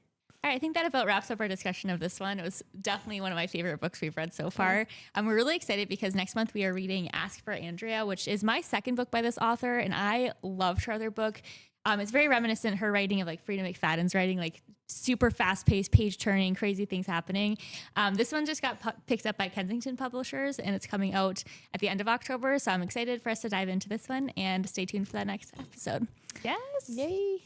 All right, I think that about wraps up our discussion of this one. It was definitely one of my favorite books we've read so far. We're really excited because next month we are reading Ask for Andrea, which is my second book by this author, and I loved her other book. It's very reminiscent, her writing of like Frida McFadden's writing, like super fast-paced, page-turning, crazy things happening. This one just got picked up by Kensington Publishers, and it's coming out at the end of October, so I'm excited for us to dive into this one, and stay tuned for that next episode. Yes. Yay.